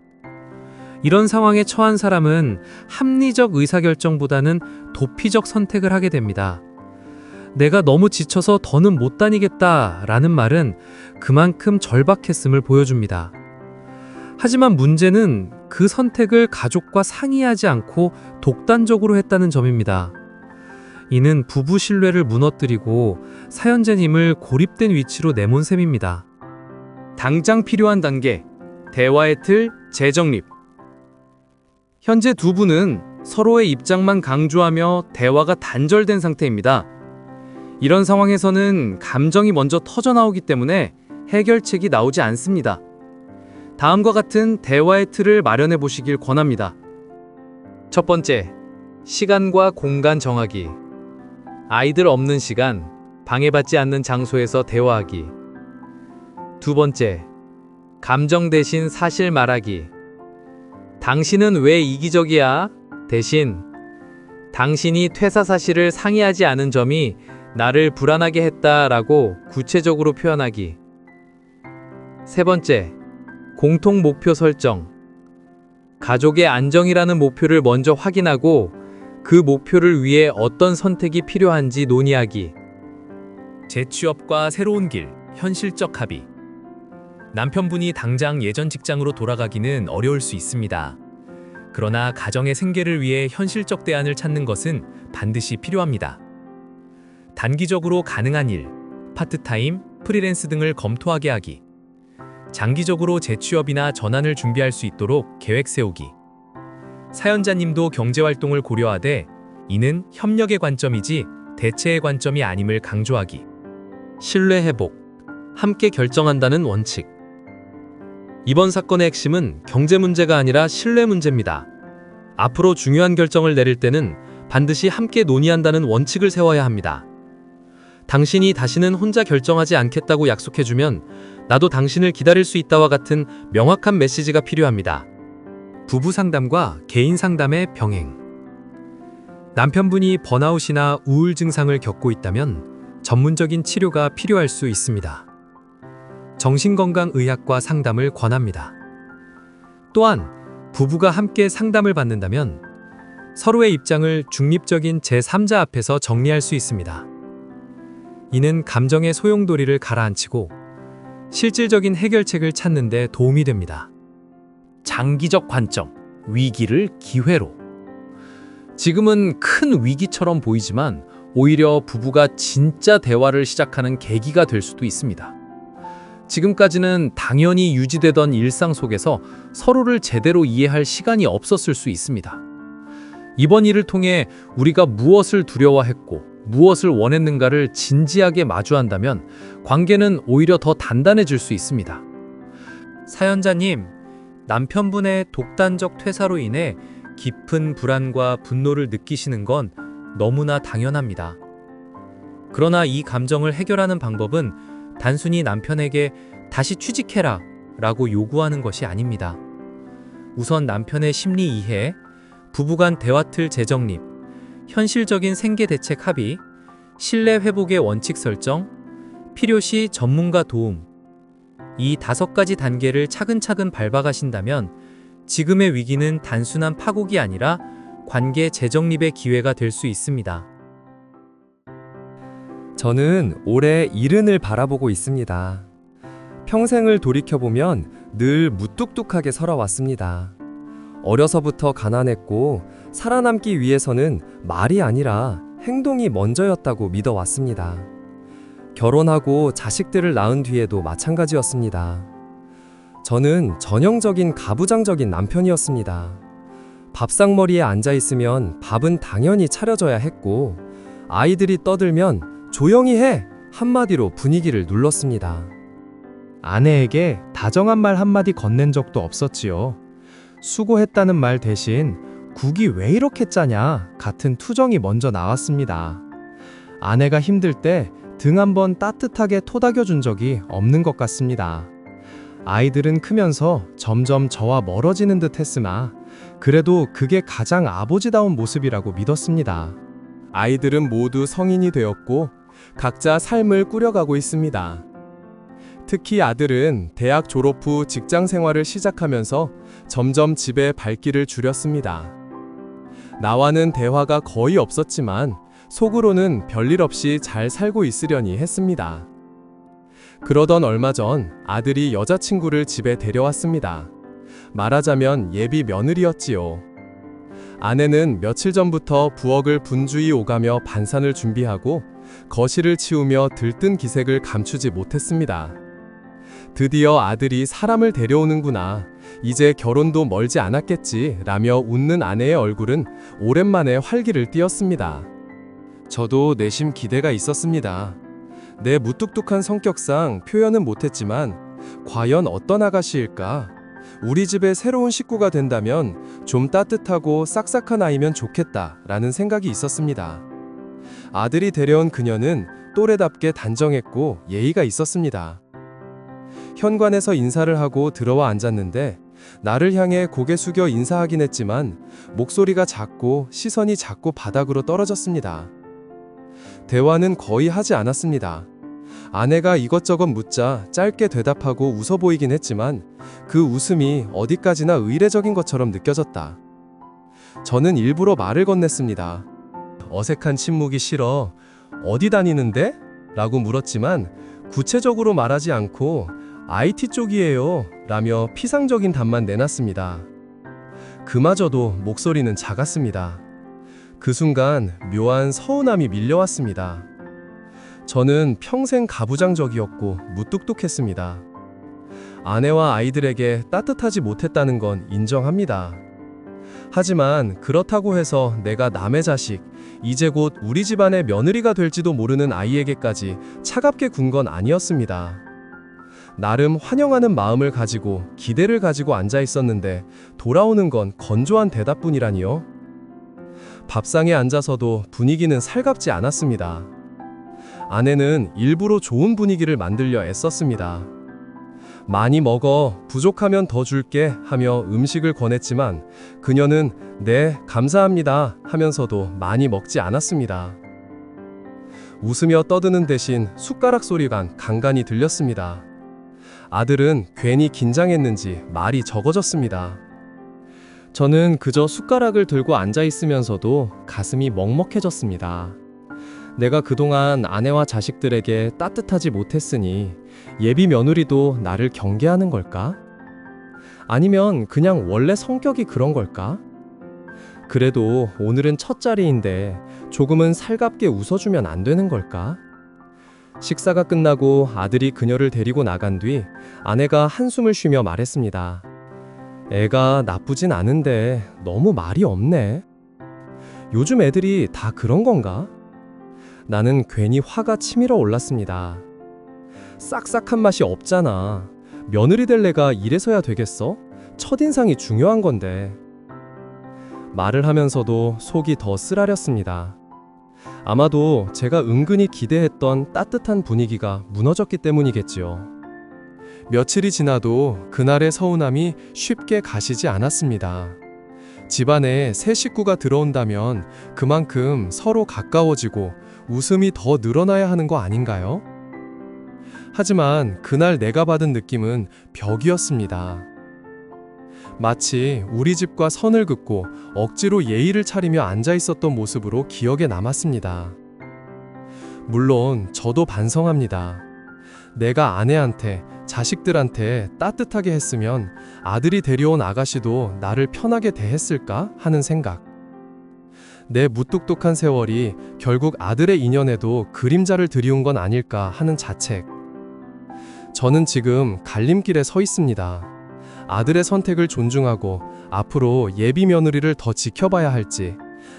이런 상황에 처한 사람은 합리적 의사결정보다는 도피적 선택을 하게 됩니다. 내가 너무 지쳐서 더는 못 다니겠다라는 말은 그만큼 절박했음을 보여줍니다. 하지만 문제는 그 선택을 가족과 상의하지 않고 독단적으로 했다는 점입니다. 이는 부부 신뢰를 무너뜨리고 사연자님을 고립된 위치로 내몬 셈입니다. 당장 필요한 단계, 대화의 틀 재정립. 현재 두 분은 서로의 입장만 강조하며 대화가 단절된 상태입니다. 이런 상황에서는 감정이 먼저 터져나오기 때문에 해결책이 나오지 않습니다. 다음과 같은 대화의 틀을 마련해 보시길 권합니다. 첫 번째, 시간과 공간 정하기. 아이들 없는 시간, 방해받지 않는 장소에서 대화하기. 두 번째, 감정 대신 사실 말하기. 당신은 왜 이기적이야? 대신 당신이 퇴사 사실을 상의하지 않은 점이 나를 불안하게 했다라고 구체적으로 표현하기. 세 번째, 공통 목표 설정. 가족의 안정이라는 목표를 먼저 확인하고 그 목표를 위해 어떤 선택이 필요한지 논의하기. 재취업과 새로운 길, 현실적 합의. 남편분이 당장 예전 직장으로 돌아가기는 어려울 수 있습니다. 그러나 가정의 생계를 위해 현실적 대안을 찾는 것은 반드시 필요합니다. 단기적으로 가능한 일, 파트타임, 프리랜스 등을 검토하게 하기. 장기적으로 재취업이나 전환을 준비할 수 있도록 계획 세우기. 사연자님도 경제활동을 고려하되 이는 협력의 관점이지 대체의 관점이 아님을 강조하기. 신뢰 회복, 함께 결정한다는 원칙. 이번 사건의 핵심은 경제 문제가 아니라 신뢰 문제입니다. 앞으로 중요한 결정을 내릴 때는 반드시 함께 논의한다는 원칙을 세워야 합니다. 당신이 다시는 혼자 결정하지 않겠다고 약속해주면 나도 당신을 기다릴 수 있다와 같은 명확한 메시지가 필요합니다. 부부 상담과 개인 상담의 병행. 남편분이 번아웃이나 우울 증상을 겪고 있다면 전문적인 치료가 필요할 수 있습니다. 정신건강의학과 상담을 권합니다. 또한 부부가 함께 상담을 받는다면 서로의 입장을 중립적인 제3자 앞에서 정리할 수 있습니다. 이는 감정의 소용돌이를 가라앉히고 실질적인 해결책을 찾는 데 도움이 됩니다. 장기적 관점, 위기를 기회로. 지금은 큰 위기처럼 보이지만 오히려 부부가 진짜 대화를 시작하는 계기가 될 수도 있습니다. 지금까지는 당연히 유지되던 일상 속에서 서로를 제대로 이해할 시간이 없었을 수 있습니다. 이번 일을 통해 우리가 무엇을 두려워했고 무엇을 원했는가를 진지하게 마주한다면 관계는 오히려 더 단단해질 수 있습니다. 사연자님, 남편분의 독단적 퇴사로 인해 깊은 불안과 분노를 느끼시는 건 너무나 당연합니다. 그러나 이 감정을 해결하는 방법은 단순히 남편에게 다시 취직해라 라고 요구하는 것이 아닙니다. 우선 남편의 심리 이해, 부부간 대화틀 재정립, 현실적인 생계 대책 합의, 신뢰 회복의 원칙 설정, 필요시 전문가 도움. 이 5가지 단계를 차근차근 밟아가신다면 지금의 위기는 단순한 파국이 아니라 관계 재정립의 기회가 될 수 있습니다. 저는 올해 70을 바라보고 있습니다. 평생을 돌이켜보면 늘 무뚝뚝하게 살아왔습니다. 어려서부터 가난했고 살아남기 위해서는 말이 아니라 행동이 먼저였다고 믿어왔습니다. 결혼하고 자식들을 낳은 뒤에도 마찬가지였습니다. 저는 전형적인 가부장적인 남편이었습니다. 밥상머리에 앉아 있으면 밥은 당연히 차려져야 했고, 아이들이 떠들면 조용히 해! 한마디로 분위기를 눌렀습니다. 아내에게 다정한 말 한마디 건넨 적도 없었지요. 수고했다는 말 대신 국이 왜 이렇게 짜냐 같은 투정이 먼저 나왔습니다. 아내가 힘들 때 등 한번 따뜻하게 토닥여 준 적이 없는 것 같습니다. 아이들은 크면서 점점 저와 멀어지는 듯 했으나 그래도 그게 가장 아버지다운 모습이라고 믿었습니다. 아이들은 모두 성인이 되었고 각자 삶을 꾸려가고 있습니다. 특히 아들은 대학 졸업 후 직장 생활을 시작하면서 점점 집에 발길을 줄였습니다. 나와는 대화가 거의 없었지만 속으로는 별일 없이 잘 살고 있으려니 했습니다. 그러던 얼마 전 아들이 여자친구를 집에 데려왔습니다. 말하자면 예비 며느리였지요. 아내는 며칠 전부터 부엌을 분주히 오가며 반찬을 준비하고 거실을 치우며 들뜬 기색을 감추지 못했습니다. 드디어 아들이 사람을 데려오는구나. 이제 결혼도 멀지 않았겠지 라며 웃는 아내의 얼굴은 오랜만에 활기를 띠었습니다. 저도 내심 기대가 있었습니다. 내 무뚝뚝한 성격상 표현은 못했지만 과연 어떤 아가씨일까? 우리 집에 새로운 식구가 된다면 좀 따뜻하고 싹싹한 아이면 좋겠다 라는 생각이 있었습니다. 아들이 데려온 그녀는 또래답게 단정했고 예의가 있었습니다. 현관에서 인사를 하고 들어와 앉았는데 나를 향해 고개 숙여 인사하긴 했지만 목소리가 작고 시선이 자꾸 바닥으로 떨어졌습니다. 대화는 거의 하지 않았습니다. 아내가 이것저것 묻자 짧게 대답하고 웃어 보이긴 했지만 그 웃음이 어디까지나 의례적인 것처럼 느껴졌다. 저는 일부러 말을 건넸습니다. 어색한 침묵이 싫어. 어디 다니는데? 라고 물었지만 구체적으로 말하지 않고 IT 쪽이에요 라며 피상적인 답만 내놨습니다. 그마저도 목소리는 작았습니다. 그 순간 묘한 서운함이 밀려왔습니다. 저는 평생 가부장적이었고 무뚝뚝했습니다. 아내와 아이들에게 따뜻하지 못했다는 건 인정합니다. 하지만 그렇다고 해서 내가 남의 자식, 이제 곧 우리 집안의 며느리가 될지도 모르는 아이에게까지 차갑게 군 건 아니었습니다. 나름 환영하는 마음을 가지고 기대를 가지고 앉아 있었는데 돌아오는 건 건조한 대답뿐이라니요. 밥상에 앉아서도 분위기는 살갑지 않았습니다. 아내는 일부러 좋은 분위기를 만들려 애썼습니다. 많이 먹어, 부족하면 더 줄게 하며 음식을 권했지만 그녀는 네, 감사합니다 하면서도 많이 먹지 않았습니다. 웃으며 떠드는 대신 숟가락 소리가 간간히 들렸습니다. 아들은 괜히 긴장했는지 말이 적어졌습니다. 저는 그저 숟가락을 들고 앉아 있으면서도 가슴이 먹먹해졌습니다. 내가 그동안 아내와 자식들에게 따뜻하지 못했으니 예비 며느리도 나를 경계하는 걸까? 아니면 그냥 원래 성격이 그런 걸까? 그래도 오늘은 첫 자리인데 조금은 살갑게 웃어주면 안 되는 걸까? 식사가 끝나고 아들이 그녀를 데리고 나간 뒤 아내가 한숨을 쉬며 말했습니다. 애가 나쁘진 않은데 너무 말이 없네. 요즘 애들이 다 그런 건가? 나는 괜히 화가 치밀어 올랐습니다. 싹싹한 맛이 없잖아. 며느리 될 애가 이래서야 되겠어? 첫인상이 중요한 건데. 말을 하면서도 속이 더 쓰라렸습니다. 아마도 제가 은근히 기대했던 따뜻한 분위기가 무너졌기 때문이겠지요. 며칠이 지나도 그날의 서운함이 쉽게 가시지 않았습니다. 집안에 새 식구가 들어온다면 그만큼 서로 가까워지고 웃음이 더 늘어나야 하는 거 아닌가요? 하지만 그날 내가 받은 느낌은 벽이었습니다. 마치 우리 집과 선을 긋고 억지로 예의를 차리며 앉아 있었던 모습으로 기억에 남았습니다. 물론 저도 반성합니다. 내가 아내한테 자식들한테 따뜻하게 했으면 아들이 데려온 아가씨도 나를 편하게 대했을까 하는 생각. 내 무뚝뚝한 세월이 결국 아들의 인연에도 그림자를 들이운 건 아닐까 하는 자책. 저는 지금 갈림길에 서 있습니다. 아들의 선택을 존중하고 앞으로 예비 며느리를 더 지켜봐야 할지,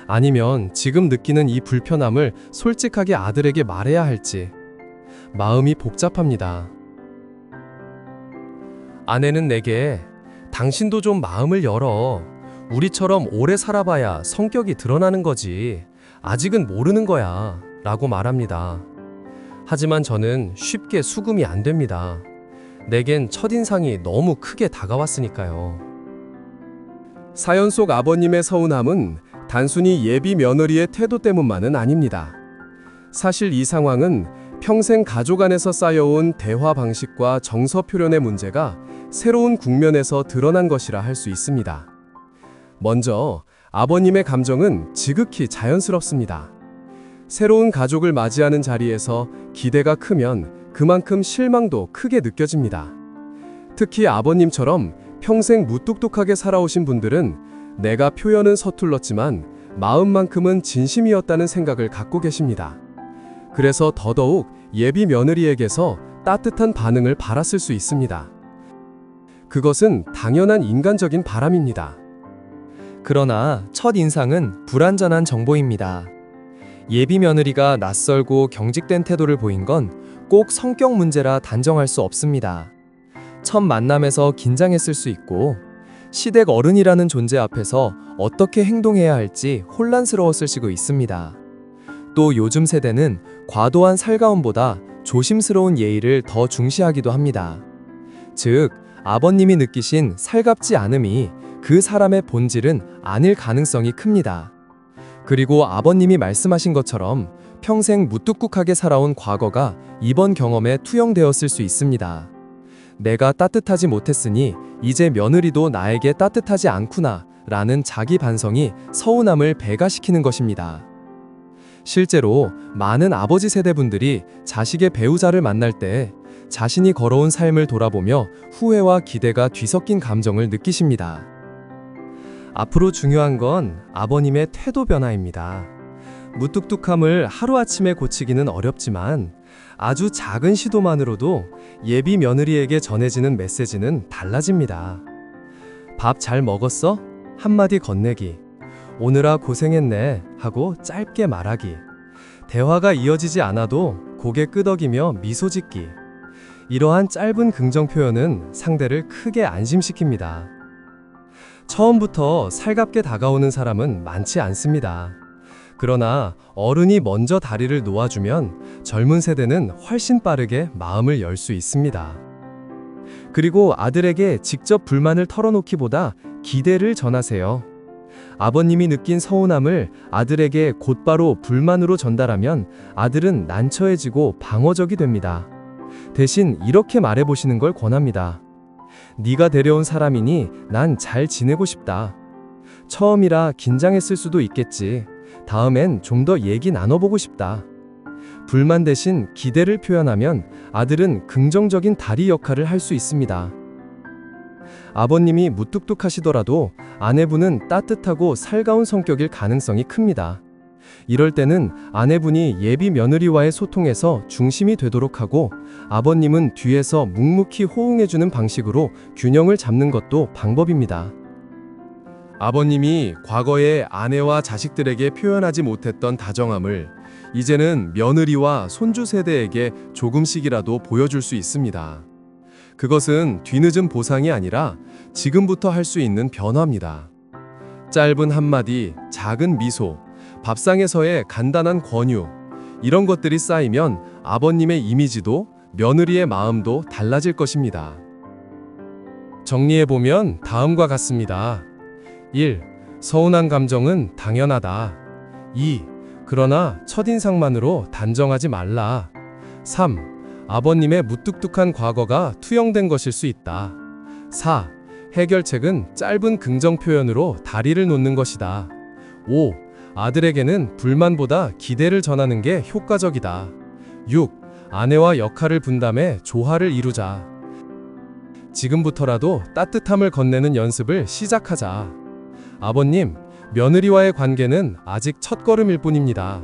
아니면 지금 느끼는 이 불편함을 솔직하게 아들에게 말해야 할지 마음이 복잡합니다. 아내는 내게 당신도 좀 마음을 열어. 우리처럼 오래 살아봐야 성격이 드러나는 거지. 아직은 모르는 거야. 라고 말합니다. 하지만 저는 쉽게 수긍이 안 됩니다. 내겐 첫인상이 너무 크게 다가왔으니까요. 사연 속 아버님의 서운함은 단순히 예비 며느리의 태도 때문만은 아닙니다. 사실 이 상황은 평생 가족 안에서 쌓여온 대화 방식과 정서 표현의 문제가 새로운 국면에서 드러난 것이라 할 수 있습니다. 먼저 아버님의 감정은 지극히 자연스럽습니다. 새로운 가족을 맞이하는 자리에서 기대가 크면 그만큼 실망도 크게 느껴집니다. 특히 아버님처럼 평생 무뚝뚝하게 살아오신 분들은 내가 표현은 서툴렀지만 마음만큼은 진심이었다는 생각을 갖고 계십니다. 그래서 더더욱 예비 며느리에게서 따뜻한 반응을 바랐을 수 있습니다. 그것은 당연한 인간적인 바람입니다. 그러나 첫 인상은 불완전한 정보입니다. 예비 며느리가 낯설고 경직된 태도를 보인 건 꼭 성격 문제라 단정할 수 없습니다. 첫 만남에서 긴장했을 수 있고, 시댁 어른이라는 존재 앞에서 어떻게 행동해야 할지 혼란스러웠을 수도 있습니다. 또 요즘 세대는 과도한 살가움보다 조심스러운 예의를 더 중시하기도 합니다. 즉, 아버님이 느끼신 살갑지 않음이 그 사람의 본질은 아닐 가능성이 큽니다. 그리고 아버님이 말씀하신 것처럼 평생 무뚝뚝하게 살아온 과거가 이번 경험에 투영되었을 수 있습니다. 내가 따뜻하지 못했으니 이제 며느리도 나에게 따뜻하지 않구나 라는 자기 반성이 서운함을 배가시키는 것입니다. 실제로 많은 아버지 세대분들이 자식의 배우자를 만날 때 자신이 걸어온 삶을 돌아보며 후회와 기대가 뒤섞인 감정을 느끼십니다. 앞으로 중요한 건 아버님의 태도 변화입니다. 무뚝뚝함을 하루아침에 고치기는 어렵지만 아주 작은 시도만으로도 예비 며느리에게 전해지는 메시지는 달라집니다. 밥 잘 먹었어? 한마디 건네기. 오느라 고생했네 하고 짧게 말하기. 대화가 이어지지 않아도 고개 끄덕이며 미소 짓기. 이러한 짧은 긍정 표현은 상대를 크게 안심시킵니다. 처음부터 살갑게 다가오는 사람은 많지 않습니다. 그러나 어른이 먼저 다리를 놓아주면 젊은 세대는 훨씬 빠르게 마음을 열 수 있습니다. 그리고 아들에게 직접 불만을 털어놓기보다 기대를 전하세요. 아버님이 느낀 서운함을 아들에게 곧바로 불만으로 전달하면 아들은 난처해지고 방어적이 됩니다. 대신 이렇게 말해보시는 걸 권합니다. 네가 데려온 사람이니 난 잘 지내고 싶다. 처음이라 긴장했을 수도 있겠지. 다음엔 좀 더 얘기 나눠보고 싶다. 불만 대신 기대를 표현하면 아들은 긍정적인 다리 역할을 할 수 있습니다. 아버님이 무뚝뚝하시더라도 아내분은 따뜻하고 살가운 성격일 가능성이 큽니다. 이럴 때는 아내분이 예비 며느리와의 소통에서 중심이 되도록 하고 아버님은 뒤에서 묵묵히 호응해주는 방식으로 균형을 잡는 것도 방법입니다. 아버님이 과거에 아내와 자식들에게 표현하지 못했던 다정함을 이제는 며느리와 손주 세대에게 조금씩이라도 보여줄 수 있습니다. 그것은 뒤늦은 보상이 아니라 지금부터 할 수 있는 변화입니다. 짧은 한마디, 작은 미소, 밥상에서의 간단한 권유, 이런 것들이 쌓이면 아버님의 이미지도 며느리의 마음도 달라질 것입니다. 정리해보면 다음과 같습니다. 1. 서운한 감정은 당연하다. 2. 그러나 첫인상만으로 단정하지 말라. 3. 아버님의 무뚝뚝한 과거가 투영된 것일 수 있다. 4. 해결책은 짧은 긍정 표현으로 다리를 놓는 것이다. 5. 아들에게는 불만보다 기대를 전하는 게 효과적이다. 6. 아내와 역할을 분담해 조화를 이루자. 지금부터라도 따뜻함을 건네는 연습을 시작하자. 아버님, 며느리와의 관계는 아직 첫걸음일 뿐입니다.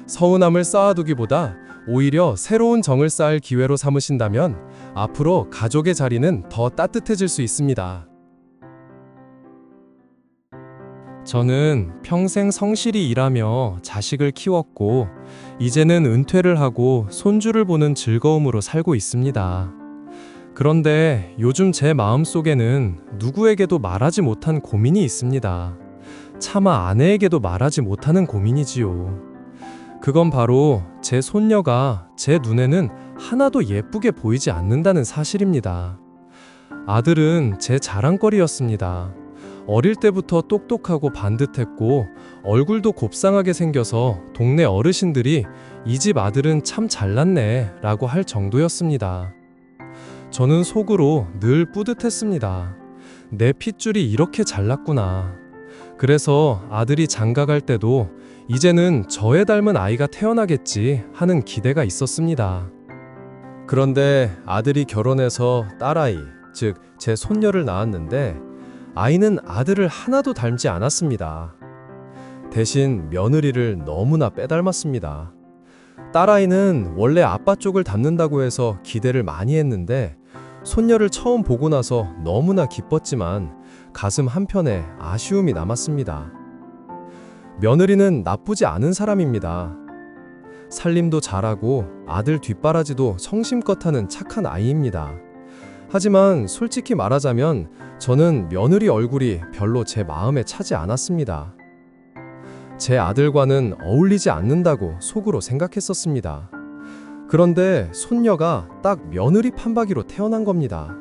서운함을 쌓아두기보다 오히려 새로운 정을 쌓을 기회로 삼으신다면 앞으로 가족의 자리는 더 따뜻해질 수 있습니다. 저는 평생 성실히 일하며 자식을 키웠고 이제는 은퇴를 하고 손주를 보는 즐거움으로 살고 있습니다. 그런데 요즘 제 마음속에는 누구에게도 말하지 못한 고민이 있습니다. 차마 아내에게도 말하지 못하는 고민이지요. 그건 바로 제 손녀가 제 눈에는 하나도 예쁘게 보이지 않는다는 사실입니다. 아들은 제 자랑거리였습니다. 어릴 때부터 똑똑하고 반듯했고 얼굴도 곱상하게 생겨서 동네 어르신들이 이 집 아들은 참 잘났네 라고 할 정도였습니다. 저는 속으로 늘 뿌듯했습니다. 내 핏줄이 이렇게 잘났구나. 그래서 아들이 장가갈 때도 이제는 저에 닮은 아이가 태어나겠지 하는 기대가 있었습니다. 그런데 아들이 결혼해서 딸아이, 즉 제 손녀를 낳았는데 아이는 아들을 하나도 닮지 않았습니다. 대신 며느리를 너무나 빼닮았습니다. 딸아이는 원래 아빠 쪽을 닮는다고 해서 기대를 많이 했는데 손녀를 처음 보고 나서 너무나 기뻤지만 가슴 한편에 아쉬움이 남았습니다. 며느리는 나쁘지 않은 사람입니다. 살림도 잘하고 아들 뒷바라지도 성심껏 하는 착한 아이입니다. 하지만 솔직히 말하자면 저는 며느리 얼굴이 별로 제 마음에 차지 않았습니다. 제 아들과는 어울리지 않는다고 속으로 생각했었습니다. 그런데 손녀가 딱 며느리 판박이로 태어난 겁니다.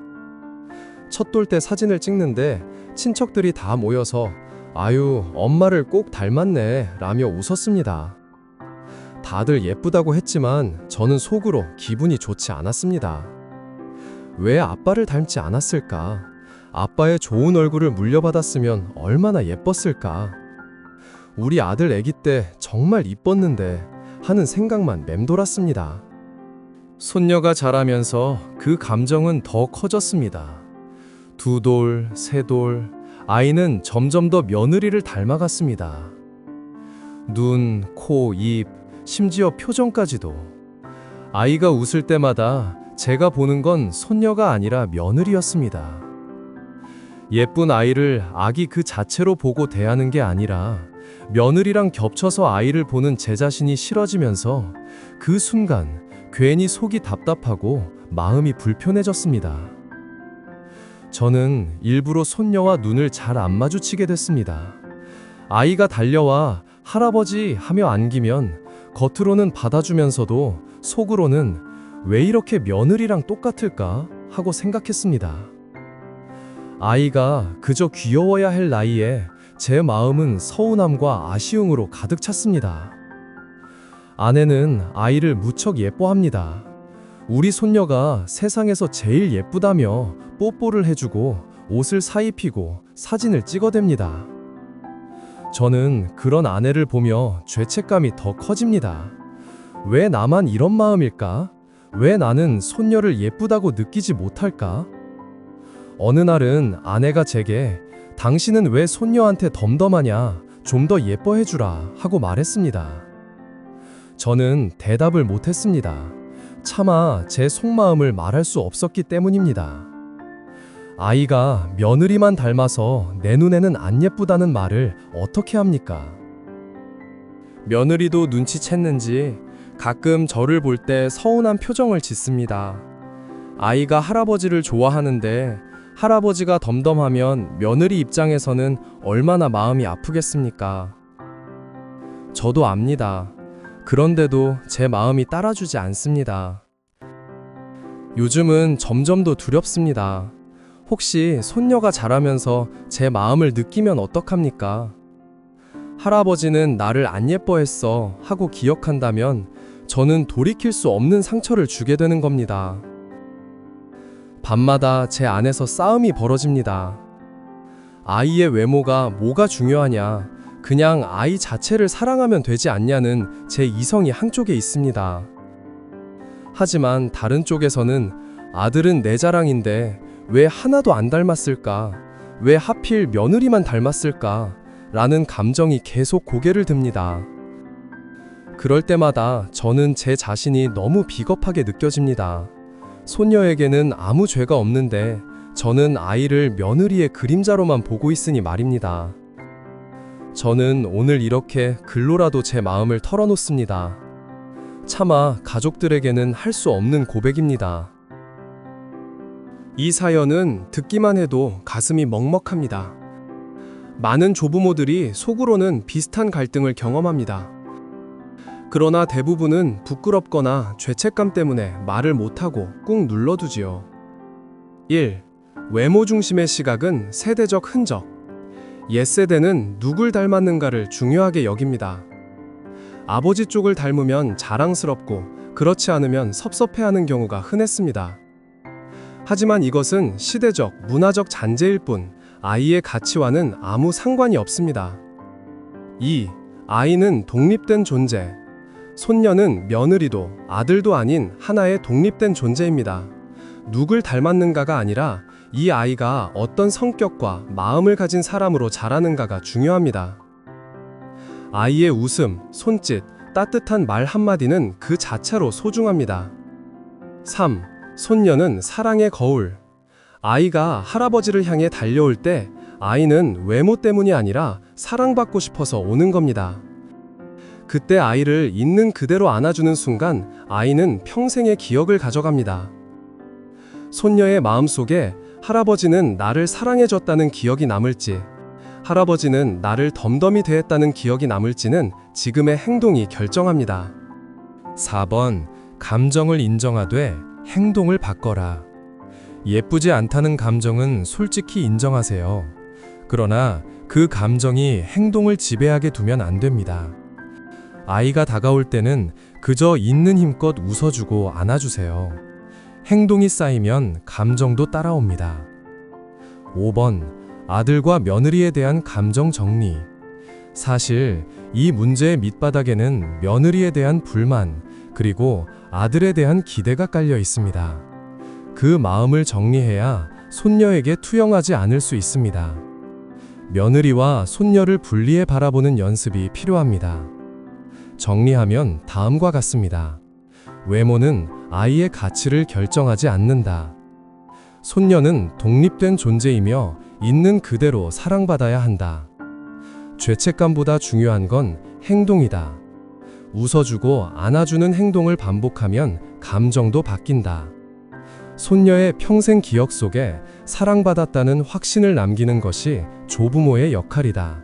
첫 돌 때 사진을 찍는데 친척들이 다 모여서 아유, 엄마를 꼭 닮았네 라며 웃었습니다. 다들 예쁘다고 했지만 저는 속으로 기분이 좋지 않았습니다. 왜 아빠를 닮지 않았을까? 아빠의 좋은 얼굴을 물려받았으면 얼마나 예뻤을까? 우리 아들 아기 때 정말 이뻤는데 하는 생각만 맴돌았습니다. 손녀가 자라면서 그 감정은 더 커졌습니다. 2돌, 3돌, 아이는 점점 더 며느리를 닮아갔습니다. 눈, 코, 입, 심지어 표정까지도. 아이가 웃을 때마다 제가 보는 건 손녀가 아니라 며느리였습니다. 예쁜 아이를 아기 그 자체로 보고 대하는 게 아니라 며느리랑 겹쳐서 아이를 보는 제 자신이 싫어지면서 그 순간 괜히 속이 답답하고 마음이 불편해졌습니다. 저는 일부러 손녀와 눈을 잘 안 마주치게 됐습니다. 아이가 달려와 할아버지 하며 안기면 겉으로는 받아주면서도 속으로는 왜 이렇게 며느리랑 똑같을까 하고 생각했습니다. 아이가 그저 귀여워야 할 나이에 제 마음은 서운함과 아쉬움으로 가득 찼습니다. 아내는 아이를 무척 예뻐합니다. 우리 손녀가 세상에서 제일 예쁘다며 뽀뽀를 해주고 옷을 사입히고 사진을 찍어댑니다. 저는 그런 아내를 보며 죄책감이 더 커집니다. 왜 나만 이런 마음일까? 왜 나는 손녀를 예쁘다고 느끼지 못할까? 어느 날은 아내가 제게 당신은 왜 손녀한테 덤덤하냐? 좀 더 예뻐해주라 하고 말했습니다. 저는 대답을 못했습니다. 차마 제 속마음을 말할 수 없었기 때문입니다. 아이가 며느리만 닮아서 내 눈에는 안 예쁘다는 말을 어떻게 합니까? 며느리도 눈치챘는지 가끔 저를 볼 때 서운한 표정을 짓습니다. 아이가 할아버지를 좋아하는데 할아버지가 덤덤하면 며느리 입장에서는 얼마나 마음이 아프겠습니까? 저도 압니다. 그런데도 제 마음이 따라주지 않습니다. 요즘은 점점 더 두렵습니다. 혹시 손녀가 자라면서 제 마음을 느끼면 어떡합니까? 할아버지는 나를 안 예뻐했어 하고 기억한다면 저는 돌이킬 수 없는 상처를 주게 되는 겁니다. 밤마다 제 안에서 싸움이 벌어집니다. 아이의 외모가 뭐가 중요하냐, 그냥 아이 자체를 사랑하면 되지 않냐는 제 이성이 한쪽에 있습니다. 하지만 다른 쪽에서는 아들은 내 자랑인데 왜 하나도 안 닮았을까? 왜 하필 며느리만 닮았을까? 라는 감정이 계속 고개를 듭니다. 그럴 때마다 저는 제 자신이 너무 비겁하게 느껴집니다. 손녀에게는 아무 죄가 없는데 저는 아이를 며느리의 그림자로만 보고 있으니 말입니다. 저는 오늘 이렇게 글로라도 제 마음을 털어놓습니다. 차마 가족들에게는 할 수 없는 고백입니다. 이 사연은 듣기만 해도 가슴이 먹먹합니다. 많은 조부모들이 속으로는 비슷한 갈등을 경험합니다. 그러나 대부분은 부끄럽거나 죄책감 때문에 말을 못하고 꾹 눌러두지요. 1. 외모 중심의 시각은 세대적 흔적. 옛세대는 누굴 닮았는가를 중요하게 여깁니다. 아버지 쪽을 닮으면 자랑스럽고 그렇지 않으면 섭섭해하는 경우가 흔했습니다. 하지만 이것은 시대적, 문화적 잔재일 뿐 아이의 가치와는 아무 상관이 없습니다. 2. 아이는 독립된 존재. 손녀는 며느리도 아들도 아닌 하나의 독립된 존재입니다. 누굴 닮았는가가 아니라 이 아이가 어떤 성격과 마음을 가진 사람으로 자라는가가 중요합니다. 아이의 웃음, 손짓, 따뜻한 말 한마디는 그 자체로 소중합니다. 3. 손녀는 사랑의 거울. 아이가 할아버지를 향해 달려올 때 아이는 외모 때문이 아니라 사랑받고 싶어서 오는 겁니다. 그때 아이를 있는 그대로 안아주는 순간 아이는 평생의 기억을 가져갑니다. 손녀의 마음속에 할아버지는 나를 사랑해줬다는 기억이 남을지, 할아버지는 나를 덤덤히 대했다는 기억이 남을지는 지금의 행동이 결정합니다. 4번 감정을 인정하되 행동을 바꿔라. 예쁘지 않다는 감정은 솔직히 인정하세요. 그러나 그 감정이 행동을 지배하게 두면 안 됩니다. 아이가 다가올 때는 그저 있는 힘껏 웃어주고 안아주세요. 행동이 쌓이면 감정도 따라옵니다. 5번 아들과 며느리에 대한 감정 정리. 사실 이 문제의 밑바닥에는 며느리에 대한 불만, 그리고 아들에 대한 기대가 깔려 있습니다. 그 마음을 정리해야 손녀에게 투영하지 않을 수 있습니다. 며느리와 손녀를 분리해 바라보는 연습이 필요합니다. 정리하면 다음과 같습니다. 외모는 아이의 가치를 결정하지 않는다. 손녀는 독립된 존재이며 있는 그대로 사랑받아야 한다. 죄책감보다 중요한 건 행동이다. 웃어주고 안아주는 행동을 반복하면 감정도 바뀐다. 손녀의 평생 기억 속에 사랑받았다는 확신을 남기는 것이 조부모의 역할이다.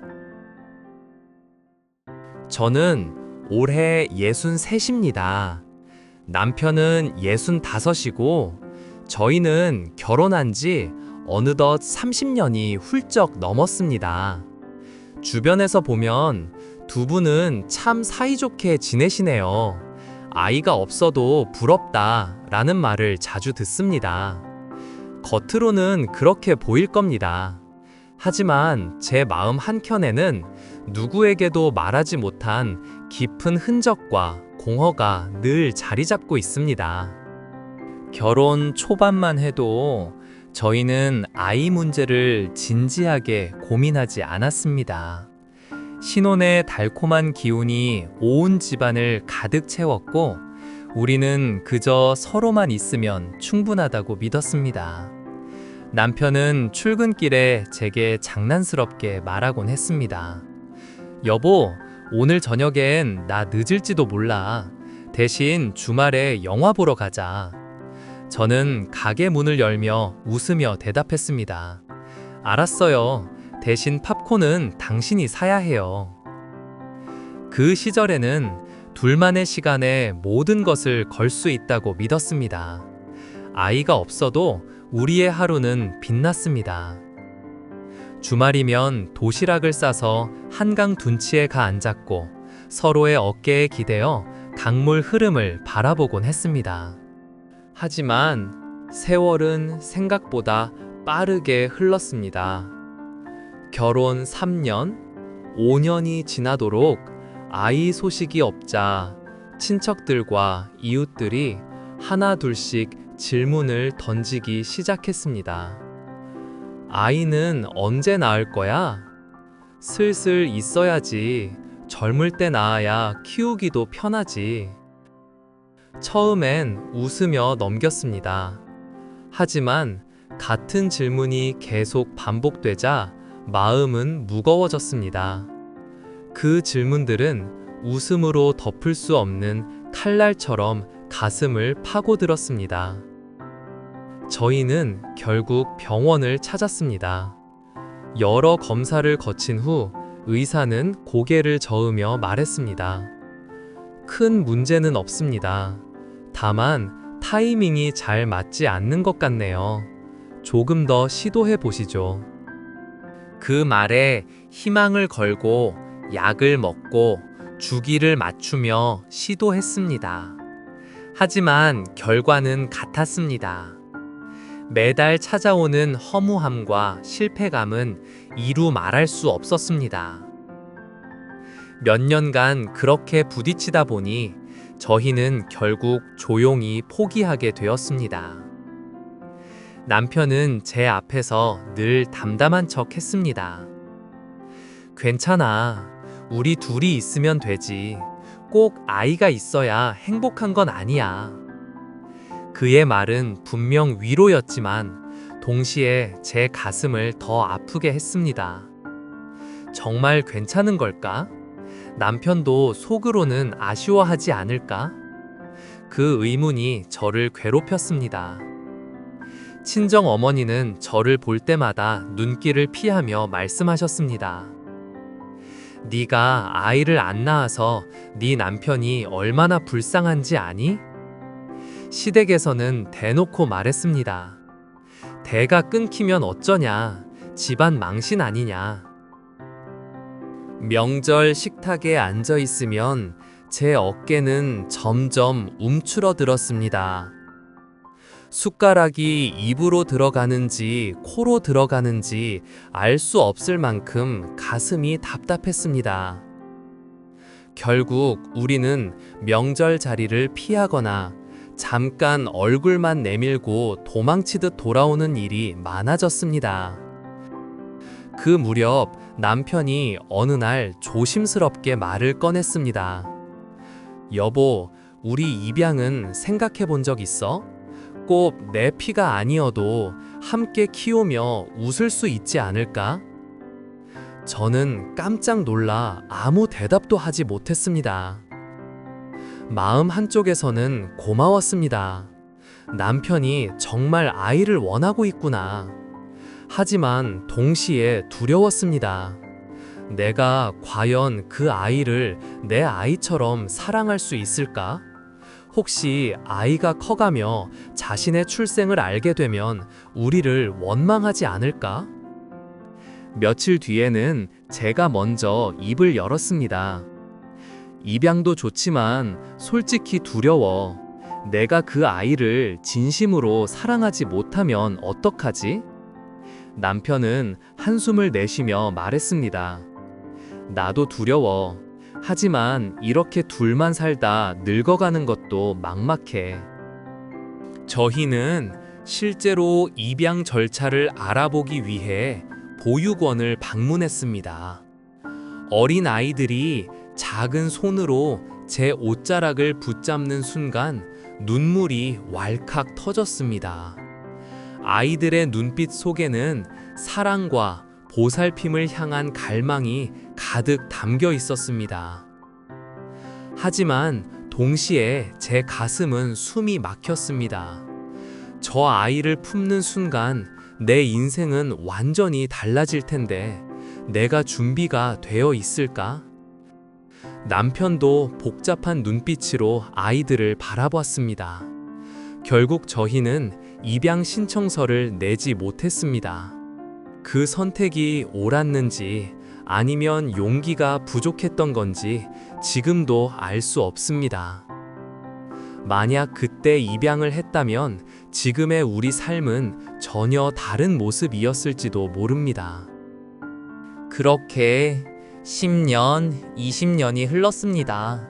저는 올해 63입니다. 남편은 65이고 저희는 결혼한 지 어느덧 30년이 훌쩍 넘었습니다. 주변에서 보면 두 분은 참 사이좋게 지내시네요. 아이가 없어도 부럽다 라는 말을 자주 듣습니다. 겉으로는 그렇게 보일 겁니다. 하지만 제 마음 한켠에는 누구에게도 말하지 못한 깊은 흔적과 공허가 늘 자리 잡고 있습니다. 결혼 초반만 해도 저희는 아이 문제를 진지하게 고민하지 않았습니다. 신혼의 달콤한 기운이 온 집안을 가득 채웠고 우리는 그저 서로만 있으면 충분하다고 믿었습니다. 남편은 출근길에 제게 장난스럽게 말하곤 했습니다. 여보, 오늘 저녁엔 나 늦을지도 몰라. 대신 주말에 영화 보러 가자. 저는 가게 문을 열며 웃으며 대답했습니다. 알았어요. 대신 팝콘은 당신이 사야 해요. 그 시절에는 둘만의 시간에 모든 것을 걸 수 있다고 믿었습니다. 아이가 없어도 우리의 하루는 빛났습니다. 주말이면 도시락을 싸서 한강 둔치에 가 앉았고 서로의 어깨에 기대어 강물 흐름을 바라보곤 했습니다. 하지만 세월은 생각보다 빠르게 흘렀습니다. 결혼 3년, 5년이 지나도록 아이 소식이 없자 친척들과 이웃들이 하나 둘씩 질문을 던지기 시작했습니다. 아이는 언제 낳을 거야? 슬슬 있어야지. 젊을 때 낳아야 키우기도 편하지. 처음엔 웃으며 넘겼습니다. 하지만 같은 질문이 계속 반복되자 마음은 무거워졌습니다. 그 질문들은 웃음으로 덮을 수 없는 칼날처럼 가슴을 파고들었습니다. 저희는 결국 병원을 찾았습니다. 여러 검사를 거친 후 의사는 고개를 저으며 말했습니다. 큰 문제는 없습니다. 다만 타이밍이 잘 맞지 않는 것 같네요. 조금 더 시도해 보시죠. 그 말에 희망을 걸고 약을 먹고 주기를 맞추며 시도했습니다. 하지만 결과는 같았습니다. 매달 찾아오는 허무함과 실패감은 이루 말할 수 없었습니다. 몇 년간 그렇게 부딪히다 보니 저희는 결국 조용히 포기하게 되었습니다. 남편은 제 앞에서 늘 담담한 척 했습니다. 괜찮아. 우리 둘이 있으면 되지. 꼭 아이가 있어야 행복한 건 아니야. 그의 말은 분명 위로였지만 동시에 제 가슴을 더 아프게 했습니다. 정말 괜찮은 걸까? 남편도 속으로는 아쉬워하지 않을까? 그 의문이 저를 괴롭혔습니다. 친정 어머니는 저를 볼 때마다 눈길을 피하며 말씀하셨습니다. 네가 아이를 안 낳아서 네 남편이 얼마나 불쌍한지 아니? 시댁에서는 대놓고 말했습니다. 대가 끊기면 어쩌냐? 집안 망신 아니냐? 명절 식탁에 앉아 있으면 제 어깨는 점점 움츠러들었습니다. 숟가락이 입으로 들어가는지 코로 들어가는지 알 수 없을 만큼 가슴이 답답했습니다. 결국 우리는 명절 자리를 피하거나 잠깐 얼굴만 내밀고 도망치듯 돌아오는 일이 많아졌습니다. 그 무렵 남편이 어느 날 조심스럽게 말을 꺼냈습니다. 여보, 우리 입양은 생각해 본 적 있어? 꼭 내 피가 아니어도 함께 키우며 웃을 수 있지 않을까? 저는 깜짝 놀라 아무 대답도 하지 못했습니다. 마음 한쪽에서는 고마웠습니다. 남편이 정말 아이를 원하고 있구나. 하지만 동시에 두려웠습니다. 내가 과연 그 아이를 내 아이처럼 사랑할 수 있을까? 혹시 아이가 커가며 자신의 출생을 알게 되면 우리를 원망하지 않을까? 며칠 뒤에는 제가 먼저 입을 열었습니다. 입양도 좋지만 솔직히 두려워. 내가 그 아이를 진심으로 사랑하지 못하면 어떡하지? 남편은 한숨을 내쉬며 말했습니다. 나도 두려워. 하지만 이렇게 둘만 살다 늙어가는 것도 막막해. 저희는 실제로 입양 절차를 알아보기 위해 보육원을 방문했습니다. 어린 아이들이 작은 손으로 제 옷자락을 붙잡는 순간 눈물이 왈칵 터졌습니다. 아이들의 눈빛 속에는 사랑과 보살핌을 향한 갈망이 가득 담겨 있었습니다. 하지만 동시에 제 가슴은 숨이 막혔습니다. 저 아이를 품는 순간 내 인생은 완전히 달라질 텐데 내가 준비가 되어 있을까? 남편도 복잡한 눈빛으로 아이들을 바라보았습니다. 결국 저희는 입양 신청서를 내지 못했습니다. 그 선택이 옳았는지 아니면 용기가 부족했던 건지 지금도 알 수 없습니다. 만약 그때 입양을 했다면 지금의 우리 삶은 전혀 다른 모습이었을지도 모릅니다. 그렇게 10년, 20년이 흘렀습니다.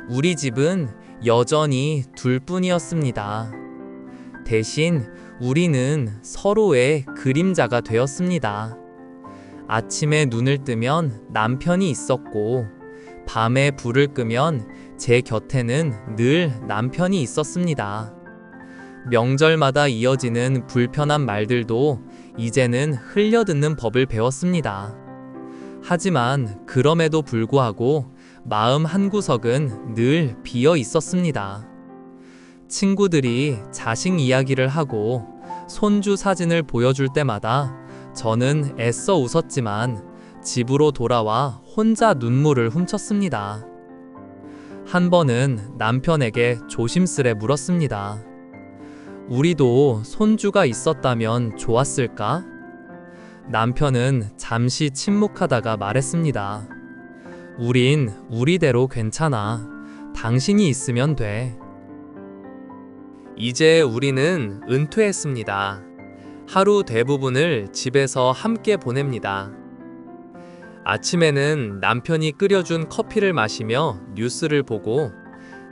우리 집은 여전히 둘뿐이었습니다. 대신 우리는 서로의 그림자가 되었습니다. 아침에 눈을 뜨면 남편이 있었고, 밤에 불을 끄면 제 곁에는 늘 남편이 있었습니다. 명절마다 이어지는 불편한 말들도 이제는 흘려듣는 법을 배웠습니다. 하지만 그럼에도 불구하고 마음 한구석은 늘 비어 있었습니다. 친구들이 자식 이야기를 하고 손주 사진을 보여줄 때마다 저는 애써 웃었지만 집으로 돌아와 혼자 눈물을 훔쳤습니다. 한 번은 남편에게 조심스레 물었습니다. 우리도 손주가 있었다면 좋았을까? 남편은 잠시 침묵하다가 말했습니다. 우린 우리대로 괜찮아. 당신이 있으면 돼. 이제 우리는 은퇴했습니다. 하루 대부분을 집에서 함께 보냅니다. 아침에는 남편이 끓여준 커피를 마시며 뉴스를 보고,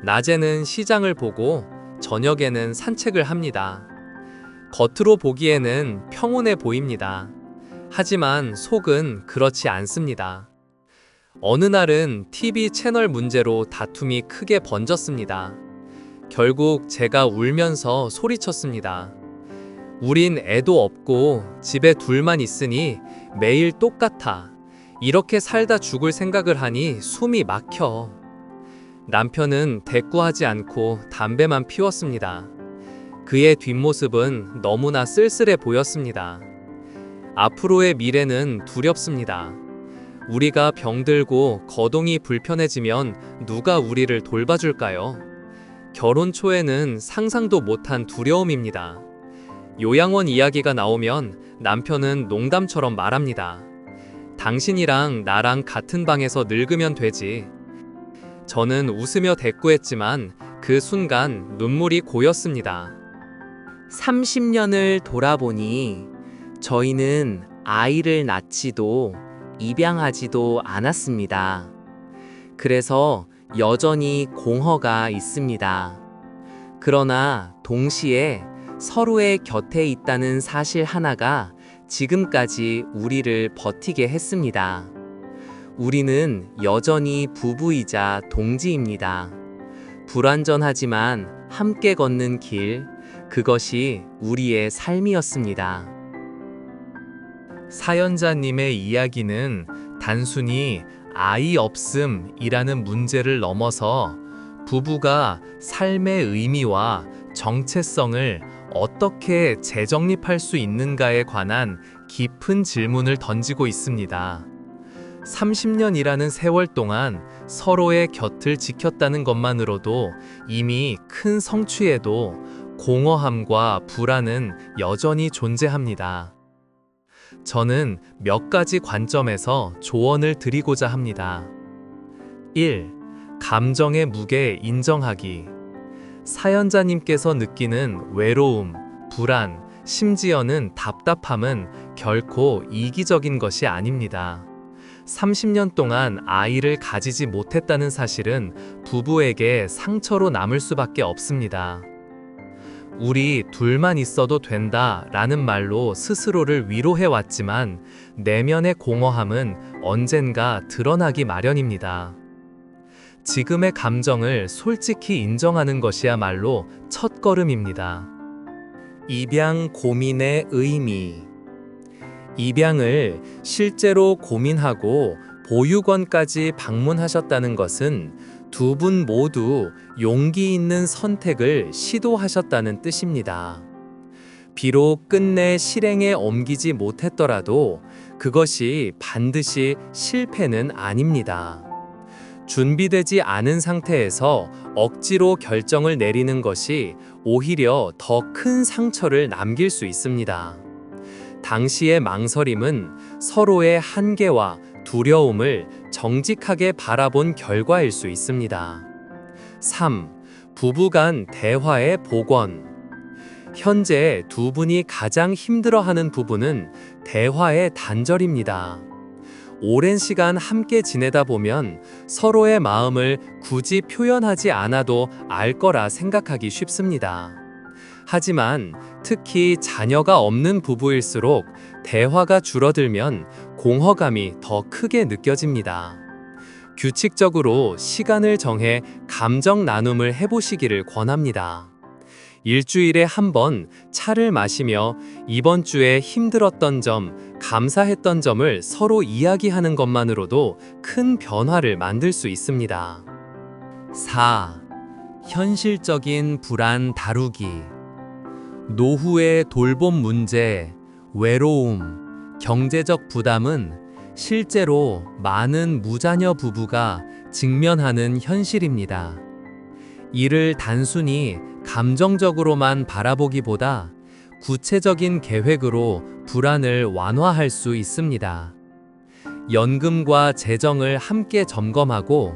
낮에는 시장을 보고, 저녁에는 산책을 합니다. 겉으로 보기에는 평온해 보입니다. 하지만 속은 그렇지 않습니다. 어느 날은 TV 채널 문제로 다툼이 크게 번졌습니다. 결국 제가 울면서 소리쳤습니다. 우린 애도 없고 집에 둘만 있으니 매일 똑같아. 이렇게 살다 죽을 생각을 하니 숨이 막혀. 남편은 대꾸하지 않고 담배만 피웠습니다. 그의 뒷모습은 너무나 쓸쓸해 보였습니다. 앞으로의 미래는 두렵습니다. 우리가 병들고 거동이 불편해지면 누가 우리를 돌봐줄까요? 결혼 초에는 상상도 못한 두려움입니다. 요양원 이야기가 나오면 남편은 농담처럼 말합니다. 당신이랑 나랑 같은 방에서 늙으면 되지. 저는 웃으며 대꾸했지만 그 순간 눈물이 고였습니다. 30년을 돌아보니 저희는 아이를 낳지도 입양하지도 않았습니다. 그래서 여전히 공허가 있습니다. 그러나 동시에 서로의 곁에 있다는 사실 하나가 지금까지 우리를 버티게 했습니다. 우리는 여전히 부부이자 동지입니다. 불완전하지만 함께 걷는 길, 그것이 우리의 삶이었습니다. 사연자님의 이야기는 단순히 아이 없음이라는 문제를 넘어서 부부가 삶의 의미와 정체성을 어떻게 재정립할 수 있는가에 관한 깊은 질문을 던지고 있습니다. 30년이라는 세월 동안 서로의 곁을 지켰다는 것만으로도 이미 큰 성취에도 공허함과 불안은 여전히 존재합니다. 저는 몇 가지 관점에서 조언을 드리고자 합니다. 1. 감정의 무게 인정하기. 사연자님께서 느끼는 외로움, 불안, 심지어는 답답함은 결코 이기적인 것이 아닙니다. 30년 동안 아이를 가지지 못했다는 사실은 부부에게 상처로 남을 수밖에 없습니다. 우리 둘만 있어도 된다 라는 말로 스스로를 위로해왔지만 내면의 공허함은 언젠가 드러나기 마련입니다. 지금의 감정을 솔직히 인정하는 것이야말로 첫걸음입니다. 입양 고민의 의미. 입양을 실제로 고민하고 보육원까지 방문하셨다는 것은 두 분 모두 용기 있는 선택을 시도하셨다는 뜻입니다. 비록 끝내 실행에 옮기지 못했더라도 그것이 반드시 실패는 아닙니다. 준비되지 않은 상태에서 억지로 결정을 내리는 것이 오히려 더 큰 상처를 남길 수 있습니다. 당시의 망설임은 서로의 한계와 두려움을 정직하게 바라본 결과일 수 있습니다. 3. 부부간 대화의 복원. 현재 두 분이 가장 힘들어하는 부분은 대화의 단절입니다. 오랜 시간 함께 지내다 보면 서로의 마음을 굳이 표현하지 않아도 알 거라 생각하기 쉽습니다. 하지만 특히 자녀가 없는 부부일수록 대화가 줄어들면 공허감이 더 크게 느껴집니다. 규칙적으로 시간을 정해 감정 나눔을 해보시기를 권합니다. 일주일에 한 번 차를 마시며 이번 주에 힘들었던 점, 감사했던 점을 서로 이야기하는 것만으로도 큰 변화를 만들 수 있습니다. 4. 현실적인 불안 다루기. 노후의 돌봄 문제, 외로움, 경제적 부담은 실제로 많은 무자녀 부부가 직면하는 현실입니다. 이를 단순히 감정적으로만 바라보기보다 구체적인 계획으로 불안을 완화할 수 있습니다. 연금과 재정을 함께 점검하고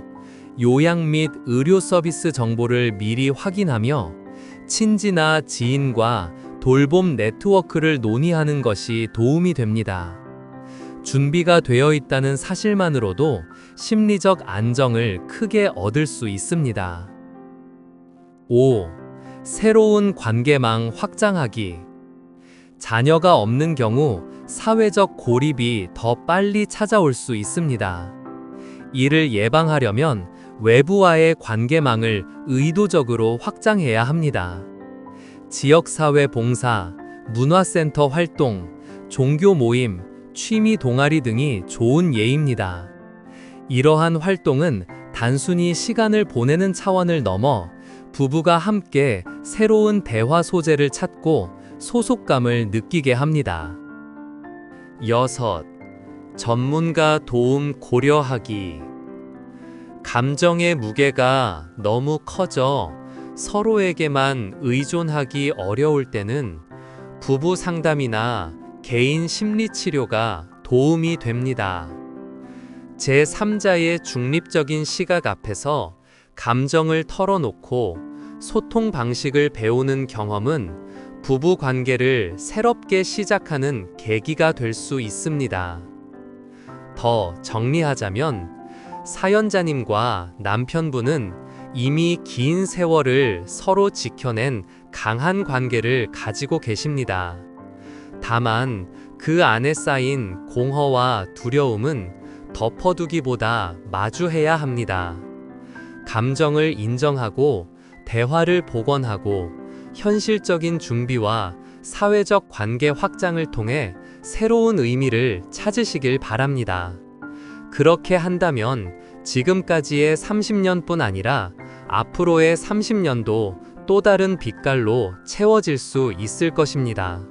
요양 및 의료 서비스 정보를 미리 확인하며 친지나 지인과 돌봄 네트워크를 논의하는 것이 도움이 됩니다. 준비가 되어 있다는 사실만으로도 심리적 안정을 크게 얻을 수 있습니다. 5. 새로운 관계망 확장하기. 자녀가 없는 경우 사회적 고립이 더 빨리 찾아올 수 있습니다. 이를 예방하려면 외부와의 관계망을 의도적으로 확장해야 합니다. 지역사회 봉사, 문화센터 활동, 종교 모임, 취미 동아리 등이 좋은 예입니다. 이러한 활동은 단순히 시간을 보내는 차원을 넘어 부부가 함께 새로운 대화 소재를 찾고 소속감을 느끼게 합니다. 6. 전문가 도움 고려하기. 감정의 무게가 너무 커져 서로에게만 의존하기 어려울 때는 부부 상담이나 개인 심리 치료가 도움이 됩니다. 제3자의 중립적인 시각 앞에서 감정을 털어놓고 소통 방식을 배우는 경험은 부부 관계를 새롭게 시작하는 계기가 될 수 있습니다. 더 정리하자면 사연자님과 남편분은 이미 긴 세월을 서로 지켜낸 강한 관계를 가지고 계십니다. 다만 그 안에 쌓인 공허와 두려움은 덮어두기보다 마주해야 합니다. 감정을 인정하고 대화를 복원하고 현실적인 준비와 사회적 관계 확장을 통해 새로운 의미를 찾으시길 바랍니다. 그렇게 한다면 지금까지의 30년뿐 아니라 앞으로의 30년도 또 다른 빛깔로 채워질 수 있을 것입니다.